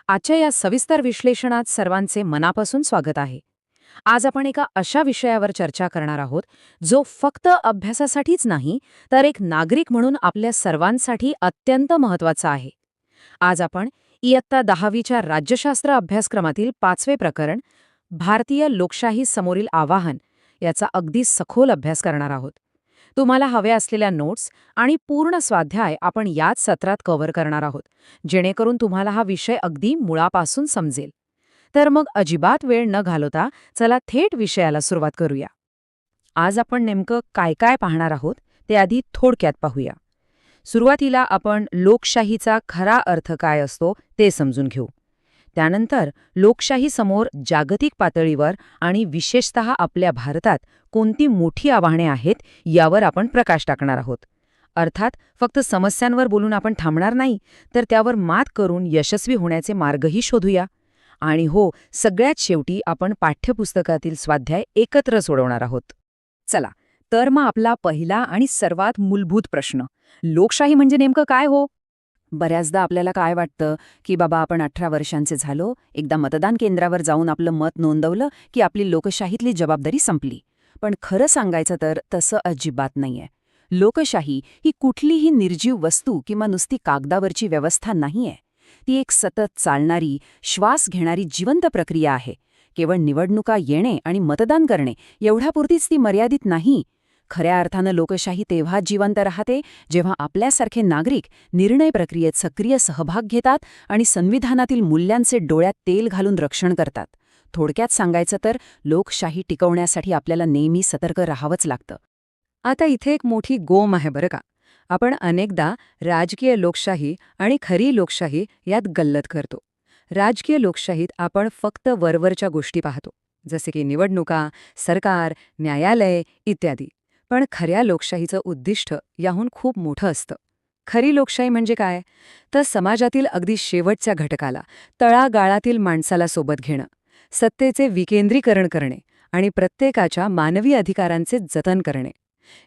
आजच्या या सविस्तर विश्लेषणात सर्वांचे मनापासून स्वागत आहे. आज आपण एका अशा विषयावर चर्चा करणार आहोत जो फक्त अभ्यासासाठीच नाही तर एक नागरिक म्हणून आपल्या सर्वांसाठी अत्यंत महत्त्वाचा आहे. आज आपण इयत्ता 10वीच्या राज्यशास्त्र अभ्यासक्रमातील 5वे प्रकरण भारतीय लोकशाही समोरील आव्हान याचा अगदी सखोल अभ्यास करणार आहोत. तुम्हाला हव्या असलेल्या नोट्स आणि पूर्ण स्वाध्याय आपण याच सत्रात कव्हर करणार आहोत, जेणेकरून तुम्हाला हा विषय अगदी मुळापासून समजेल. तर मग अजिबात वेळ न घालवता चला थेट विषयाला सुरुवात करूया. आज आपण नेमकं काय काय पाहणार आहोत ते आधी थोडक्यात पाहूया. सुरुवातीला आपण लोकशाहीचा खरा अर्थ काय असतो ते समजून घेऊ. त्यानंतर लोकशाही समोर जागतिक पातळीवर आणि विशेषतः आपल्या भारतात कोणती मोठी आव्हाने आहेत यावर आपण प्रकाश टाकणार आहोत. अर्थात फक्त समस्यांवर बोलून आपण थांबणार नाही, तर त्यावर मात करून यशस्वी होण्याचे मार्गही शोधूया. आणि हो, सगळ्यात शेवटी आपण पाठ्यपुस्तकातील स्वाध्याय एकत्र सोडवणार आहोत. चला, तर मग आपला पहिला आणि सर्वात मूलभूत प्रश्न, लोकशाही म्हणजे नेमकं काय हो? बऱ्याचदा आपल्याला काय वाटतं की बाबा आपण 18 वर्षांचे झालो, एकदा मतदान केंद्रावर जाऊन आपलं मत नोंदवलं की आपली लोकशाहीतली जबाबदारी संपली. पण खरं सांगायचं तर तसं अजिबात नाहीये. लोकशाही ही कुठलीही निर्जीव वस्तू किंवा नुसती कागदावरची व्यवस्था नाहीये. ती एक सतत चालणारी, श्वास घेणारी जिवंत प्रक्रिया आहे. केवळ निवडणुका येणे आणि मतदान करणे एवढ्यापुरतीच ती मर्यादित नाही. खऱ्या अर्थानं लोकशाही तेव्हा जिवंत राहते जेव्हा आपल्यासारखे नागरिक निर्णय प्रक्रियेत सक्रिय सहभाग घेतात आणि संविधानातील मूल्यांचे डोळ्यात तेल घालून रक्षण करतात. थोडक्यात सांगायचं तर लोकशाही टिकवण्यासाठी आपल्याला नेहमी सतर्क राहावंच लागतं. आता इथे एक मोठी गोम आहे बरं का. आपण अनेकदा राजकीय लोकशाही आणि खरी लोकशाही यात गल्लत करतो. राजकीय लोकशाहीत आपण फक्त वरवरच्या गोष्टी पाहतो, जसे की निवडणुका, सरकार, न्यायालय इत्यादी. पण खऱ्या लोकशाहीचं उद्दिष्ट याहून खूप मोठं असतं. खरी लोकशाही म्हणजे काय? तर समाजातील अगदी शेवटच्या घटकाला, तळागाळातील माणसाला सोबत घेणं, सत्तेचे विकेंद्रीकरण करणे आणि प्रत्येकाच्या मानवी अधिकारांचे जतन करणे.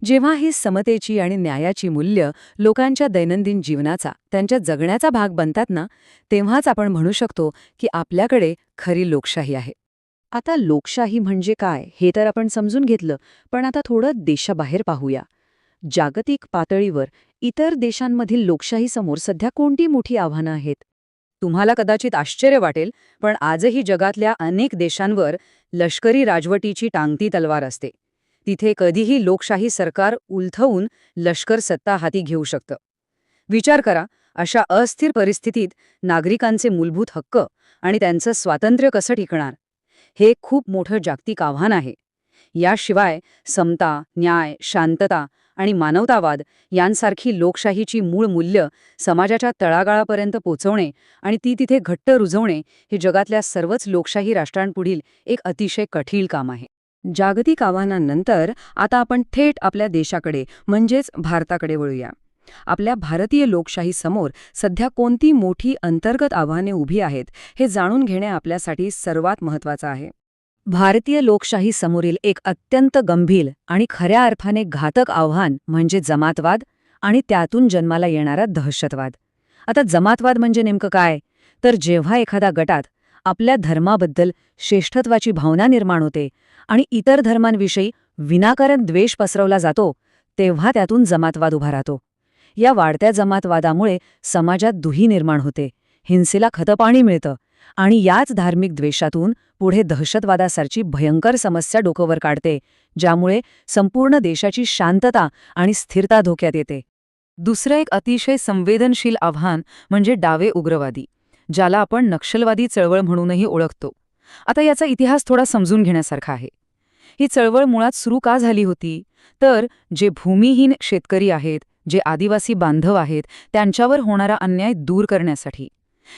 जेव्हा ही समतेची आणि न्यायाची मूल्य लोकांच्या दैनंदिन जीवनाचा, त्यांच्या जगण्याचा भाग बनतात ना, तेव्हाच आपण म्हणू शकतो की आपल्याकडे खरी लोकशाही आहे. आता लोकशाही म्हणजे काय हे तर आपण समजून घेतलं, पण आता थोडं देशाबाहेर पाहूया. जागतिक पातळीवर इतर देशांमधील लोकशाहीसमोर सध्या कोणती मोठी आव्हानं आहेत? तुम्हाला कदाचित आश्चर्य वाटेल, पण आजही जगातल्या अनेक देशांवर लष्करी राजवटीची टांगती तलवार असते. तिथे कधीही लोकशाही सरकार उलथवून लष्कर सत्ता हाती घेऊ शकतं. विचार करा, अशा अस्थिर परिस्थितीत नागरिकांचे मूलभूत हक्क आणि त्यांचं स्वातंत्र्य कसं टिकणार? हे खूप मोठं जागतिक आव्हान आहे. याशिवाय समता, न्याय, शांतता आणि मानवतावाद यांसारखी लोकशाहीची मूळ मूल्य समाजाच्या तळागाळापर्यंत पोचवणे आणि ती तिथे घट्ट रुजवणे हे जगातल्या सर्वच लोकशाही राष्ट्रांपुढील एक अतिशय कठीण काम आहे. जागतिक आव्हानांनंतर आता आपण थेट आपल्या देशाकडे म्हणजेच भारताकडे वळूया. आपल्या भारतीय लोकशाहीसमोर सध्या कोणती मोठी अंतर्गत आव्हाने उभी आहेत हे जाणून घेणे आपल्यासाठी सर्वात महत्त्वाचं आहे. भारतीय लोकशाही समोरील एक अत्यंत गंभीर आणि खऱ्या अर्थाने घातक आव्हान म्हणजे जमातवाद आणि त्यातून जन्माला येणारा दहशतवाद. आता जमातवाद म्हणजे नेमकं काय? तर जेव्हा एखाद्या गटात आपल्या धर्माबद्दल श्रेष्ठत्वाची भावना निर्माण होते आणि इतर धर्मांविषयी विनाकारण द्वेष पसरवला जातो, तेव्हा त्यातून जमातवाद उभा राहतो. या वाढत्या जमातवादामुळे समाजात दुही निर्माण होते, हिंसेला खतपाणी मिळतं आणि याच धार्मिक द्वेषातून पुढे दहशतवादासारखी भयंकर समस्या डोकंवर काढते, ज्यामुळे संपूर्ण देशाची शांतता आणि स्थिरता धोक्यात येते. दुसरं एक अतिशय संवेदनशील आव्हान म्हणजे डावे उग्रवादी, ज्याला आपण नक्षलवादी चळवळ म्हणूनही ओळखतो. आता याचा इतिहास थोडा समजून घेण्यासारखा आहे. ही चळवळ मुळात सुरू का झाली होती? तर जे भूमिहीन शेतकरी आहेत, जे आदिवासी बांधव आहेत, त्यांच्यावर होणारा अन्याय दूर करण्यासाठी.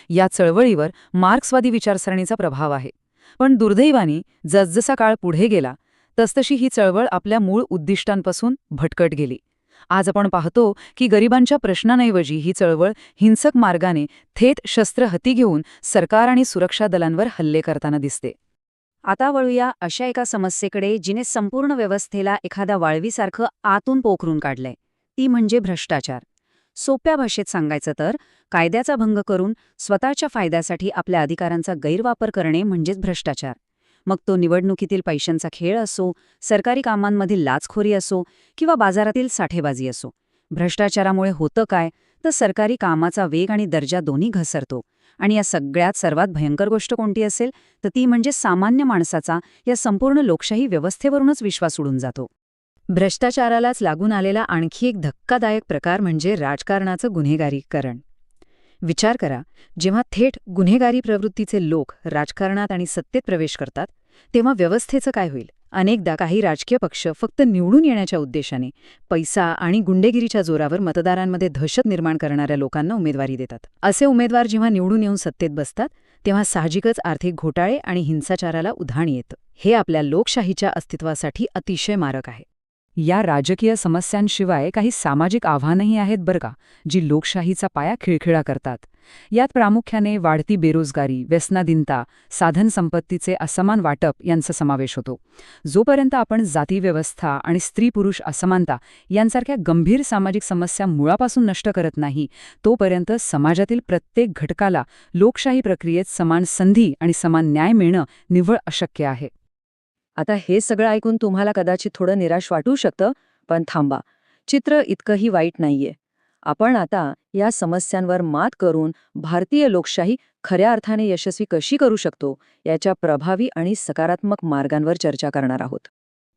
या चळवळीवर मार्क्सवादी विचारसरणीचा प्रभाव आहे. पण दुर्दैवाने जसजसा काळ पुढे गेला तसतशी ही चळवळ आपल्या मूळ उद्दिष्टांपासून भटकट गेली. आज आपण पाहतो की गरिबांच्या प्रश्नांऐवजी ही चळवळ हिंसक मार्गाने थेट शस्त्र हाती घेऊन सरकार आणि सुरक्षा दलांवर हल्ले करताना दिसते. आता वळूया अशा एका समस्येकडे जिने संपूर्ण व्यवस्थेला एखाद्या वाळवीसारखं आतून पोखरून काढलंय. ती म्हणजे भ्रष्टाचार. सोप्या भाषेत सांगायचं तर कायद्याचा भंग करून स्वतःच्या फायद्यासाठी आपल्या अधिकारांचा गैरवापर करणे म्हणजेच भ्रष्टाचार. मग तो निवडणुकीतील पैशांचा खेळ असो, सरकारी कामांमधील लाचखोरी असो किंवा बाजारातील साठेबाजी असो. भ्रष्टाचारामुळे होतं काय, तर सरकारी कामाचा वेग आणि दर्जा दोन्ही घसरतो. आणि या सगळ्यात सर्वात भयंकर गोष्ट कोणती असेल तर ती म्हणजे सामान्य माणसाचा या संपूर्ण लोकशाही व्यवस्थेवरूनच विश्वास उडून जातो. भ्रष्टाचारालाच लागून आलेला आणखी एक धक्कादायक प्रकार म्हणजे राजकारणाचं गुन्हेगारीकरण. विचार करा, जेव्हा थेट गुन्हेगारी प्रवृत्तीचे लोक राजकारणात आणि सत्तेत प्रवेश करतात तेव्हा व्यवस्थेचं काय होईल? अनेकदा काही राजकीय पक्ष फक्त निवडून येण्याच्या उद्देशाने पैसा आणि गुंडेगिरीच्या जोरावर मतदारांमध्ये दहशत निर्माण करणाऱ्या लोकांना उमेदवारी देतात. असे उमेदवार जेव्हा निवडून येऊन सत्तेत बसतात तेव्हा साहजिकच आर्थिक घोटाळे आणि हिंसाचाराला उधाण येतं. हे आपल्या लोकशाहीच्या अस्तित्वासाठी अतिशय मारक आहे. या राजकीय समस्यांशिवाय काही सामाजिक आव्हानंही आहेत बरं का, जी लोकशाहीचा पाया खिळखिळा करतात. यात प्रामुख्याने वाढती बेरोजगारी, व्यसनाधीनता, साधनसंपत्तीचे असमान वाटप यांचा समावेश होतो. जोपर्यंत आपण जातीव्यवस्था आणि स्त्री-पुरुष असमानता यांसारख्या गंभीर सामाजिक समस्या मुळापासून नष्ट करत नाही, तोपर्यंत समाजातील प्रत्येक घटकाला लोकशाही प्रक्रियेत समान संधी आणि समान न्याय मिळणं निव्वळ अशक्य आहे. आता हे सगळं ऐकून तुम्हाला कदाचित थोडं निराश वाटू शकतं, पण थांबा, चित्र इतकंही वाईट नाहीये. आपण आता या समस्यांवर मात करून भारतीय लोकशाही खऱ्या अर्थाने यशस्वी कशी करू शकतो याच्या प्रभावी आणि सकारात्मक मार्गांवर चर्चा करणार आहोत.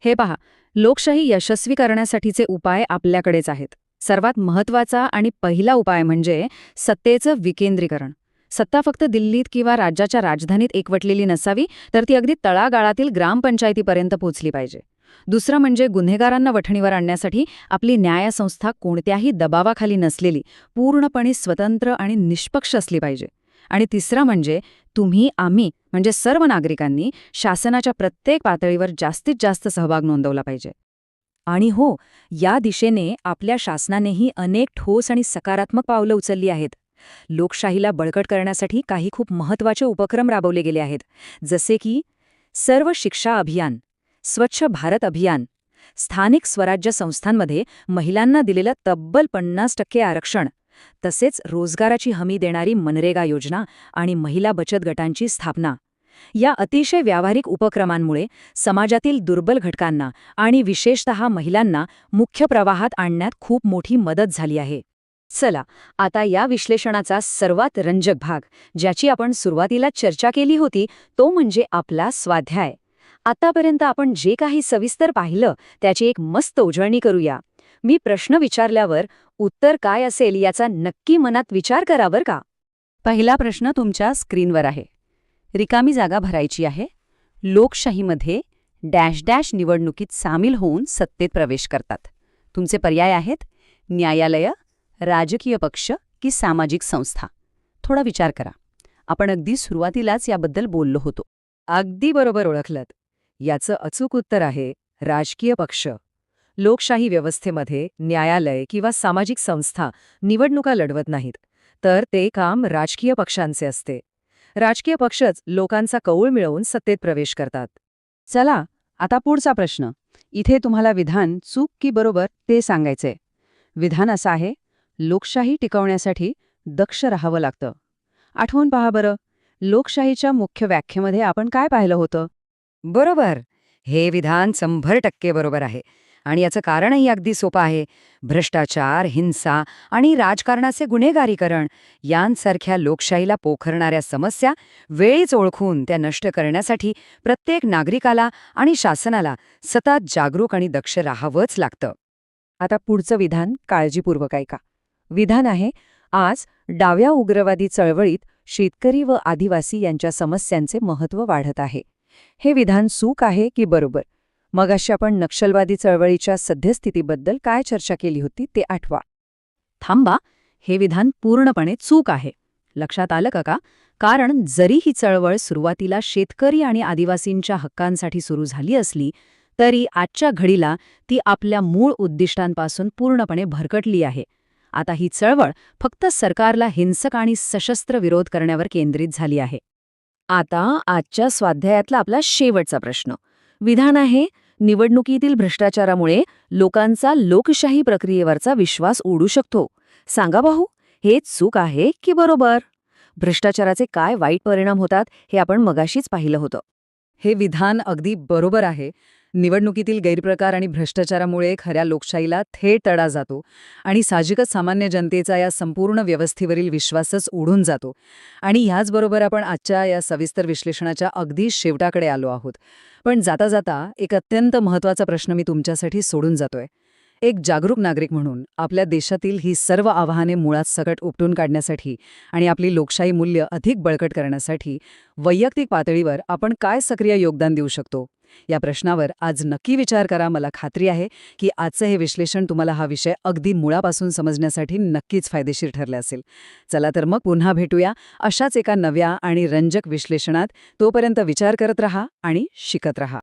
हे पहा, लोकशाही यशस्वी करण्यासाठीचे उपाय आपल्याकडेच आहेत. सर्वात महत्त्वाचा आणि पहिला उपाय म्हणजे सत्तेचं विकेंद्रीकरण. सत्ता फक्त दिल्लीत किंवा राज्याच्या राजधानीत एकवटलेली नसावी, तर ती अगदी तळागाळातील ग्रामपंचायतीपर्यंत पोहोचली पाहिजे. दुसरं म्हणजे गुन्हेगारांना वठणीवर आणण्यासाठी आपली न्यायसंस्था कोणत्याही दबावाखाली नसलेली, पूर्णपणे स्वतंत्र आणि निष्पक्ष असली पाहिजे. आणि तिसरं म्हणजे तुम्ही, आम्ही म्हणजे सर्व नागरिकांनी शासनाच्या प्रत्येक पातळीवर जास्तीत जास्त सहभाग नोंदवला पाहिजे. आणि हो, या दिशेने आपल्या शासनानेही अनेक ठोस आणि सकारात्मक पावलं उचलली आहेत. लोकशाहीला बळकट करण्यासाठी काही खूप महत्त्वाचे उपक्रम राबवले गेले आहेत, जसे की सर्व शिक्षा अभियान, स्वच्छ भारत अभियान, स्थानिक स्वराज्य संस्थांमध्ये महिलांना दिलेलं तब्बल 50% आरक्षण, तसेच रोजगाराची हमी देणारी मनरेगा योजना आणि महिला बचत गटांची स्थापना. या अतिशय व्यावहारिक उपक्रमांमुळे समाजातील दुर्बल घटकांना आणि विशेषतः महिलांना मुख्य प्रवाहात आणण्यात खूप मोठी मदत झाली आहे. चला, आता या विश्लेषणाचा सर्वात रंजक भाग, ज्याची आपण सुरुवातीला चर्चा केली होती, तो म्हणजे आपला स्वाध्याय. आतापर्यंत आपण जे काही सविस्तर पाहिलं त्याची एक मस्त उजळणी करूया. मी प्रश्न विचारल्यावर उत्तर काय असेल याचा नक्की मनात विचार करा बरं का. पहिला प्रश्न तुमच्या स्क्रीनवर आहे. रिकामी जागा भरायची आहे. लोकशाहीमध्ये डॅश डॅश निवडणुकीत सामील होऊन सत्तेत प्रवेश करतात. तुमचे पर्याय आहेत न्यायालय, राजकीय पक्ष की सामाजिक संस्था. थोडा विचार करा. आपण अगदी सुरुवातीलाच याबद्दल बोललो होतो. अगदी बरोबर ओळखलत. याचं अचूक उत्तर आहे राजकीय पक्ष. लोकशाही व्यवस्थेमध्ये न्यायालय किंवा सामाजिक संस्था निवडणुका लढवत नाहीत, तर ते काम राजकीय पक्षांचे असते. राजकीय पक्षच लोकांचा कौल मिळवून सत्तेत प्रवेश करतात. चला, आता पुढचा प्रश्न. इथे तुम्हाला विधान चूक की बरोबर ते सांगायचंय. विधान असं आहे, लोकशाही टिकवण्यासाठी दक्ष राहावं लागतं. आठवून पहा बरं, लोकशाहीच्या मुख्य व्याख्येमध्ये आपण काय पाहिलं होतं? बरोबर, हे विधान 100% बरोबर आहे. आणि याचं कारणही अगदी सोपं आहे. भ्रष्टाचार, हिंसा आणि राजकारणाचे गुन्हेगारीकरण यांसारख्या लोकशाहीला पोखरणाऱ्या समस्या वेळीच ओळखून त्या नष्ट करण्यासाठी प्रत्येक नागरिकाला आणि शासनाला सतत जागरूक आणि दक्ष राहावंच लागतं. आता पुढचं विधान काळजीपूर्वक ऐका. विधान आहे, आज डाव्या उग्रवादी चळवळीत शेतकरी व आदिवासी यांच्या समस्यांचे महत्त्व वाढत आहे. हे विधान चूक आहे की बरोबर? मगाशी आपण नक्षलवादी चळवळीच्या सद्यस्थितीबद्दल काय चर्चा केली होती ते आठवा. थांबा, हे विधान पूर्णपणे चूक आहे. लक्षात आलं का? कारण जरी ही चळवळ सुरुवातीला शेतकरी आणि आदिवासींच्या हक्कांसाठी सुरू झाली असली, तरी आजच्या घडीला ती आपल्या मूळ उद्दिष्टांपासून पूर्णपणे भरकटली आहे. आता ही चळवळ फक्त सरकारला हिंसक आणि सशस्त्र विरोध करण्यावर केंद्रित झाली आहे. आता आजच्या स्वाध्यायातला आपला शेवटचा प्रश्न. विधान आहे, निवडणुकीतील भ्रष्टाचारामुळे लोकांचा लोकशाही प्रक्रियेवरचा विश्वास उडू शकतो. सांगा पाहू, हेच चूक आहे की बरोबर? भ्रष्टाचाराचे काय वाईट परिणाम होतात हे आपण मगाशीच पाहिलं होतं. हे विधान अगदी बरोबर आहे. निवडणुकीतील गैरप्रकार आणि भ्रष्टाचारामुळे खऱ्या लोकशाहीला थेट तडा जातो आणि साहजिकच सामान्य जनतेचा या संपूर्ण व्यवस्थेवरील विश्वासच उडून जातो. आणि ह्याचबरोबर आपण आजच्या या सविस्तर विश्लेषणाच्या अगदी शेवटाकडे आलो आहोत. पण जाता जाता एक अत्यंत महत्त्वाचा प्रश्न मी तुमच्यासाठी सोडून जातोय. एक जागरूक नागरिक म्हणून आपल्या देशातील ही सर्व आव्हाने मुळात सकट उपटून काढण्यासाठी आणि आपली लोकशाही मूल्य अधिक बळकट करण्यासाठी वैयक्तिक पातळीवर आपण काय सक्रिय योगदान देऊ शकतो? या प्रश्नावर आज नक्की विचार करा. मला खात्री आहे की आजचं हे विश्लेषण तुम्हाला हा विषय अगदी मुळापासून समजण्यासाठी नक्कीच फायदेशीर ठरले असेल. चला तर मग पुन्हा भेटूया अशाच एका नव्या आणि रंजक विश्लेषणात. तोपर्यंत विचार करत रहा आणि शिकत रहा.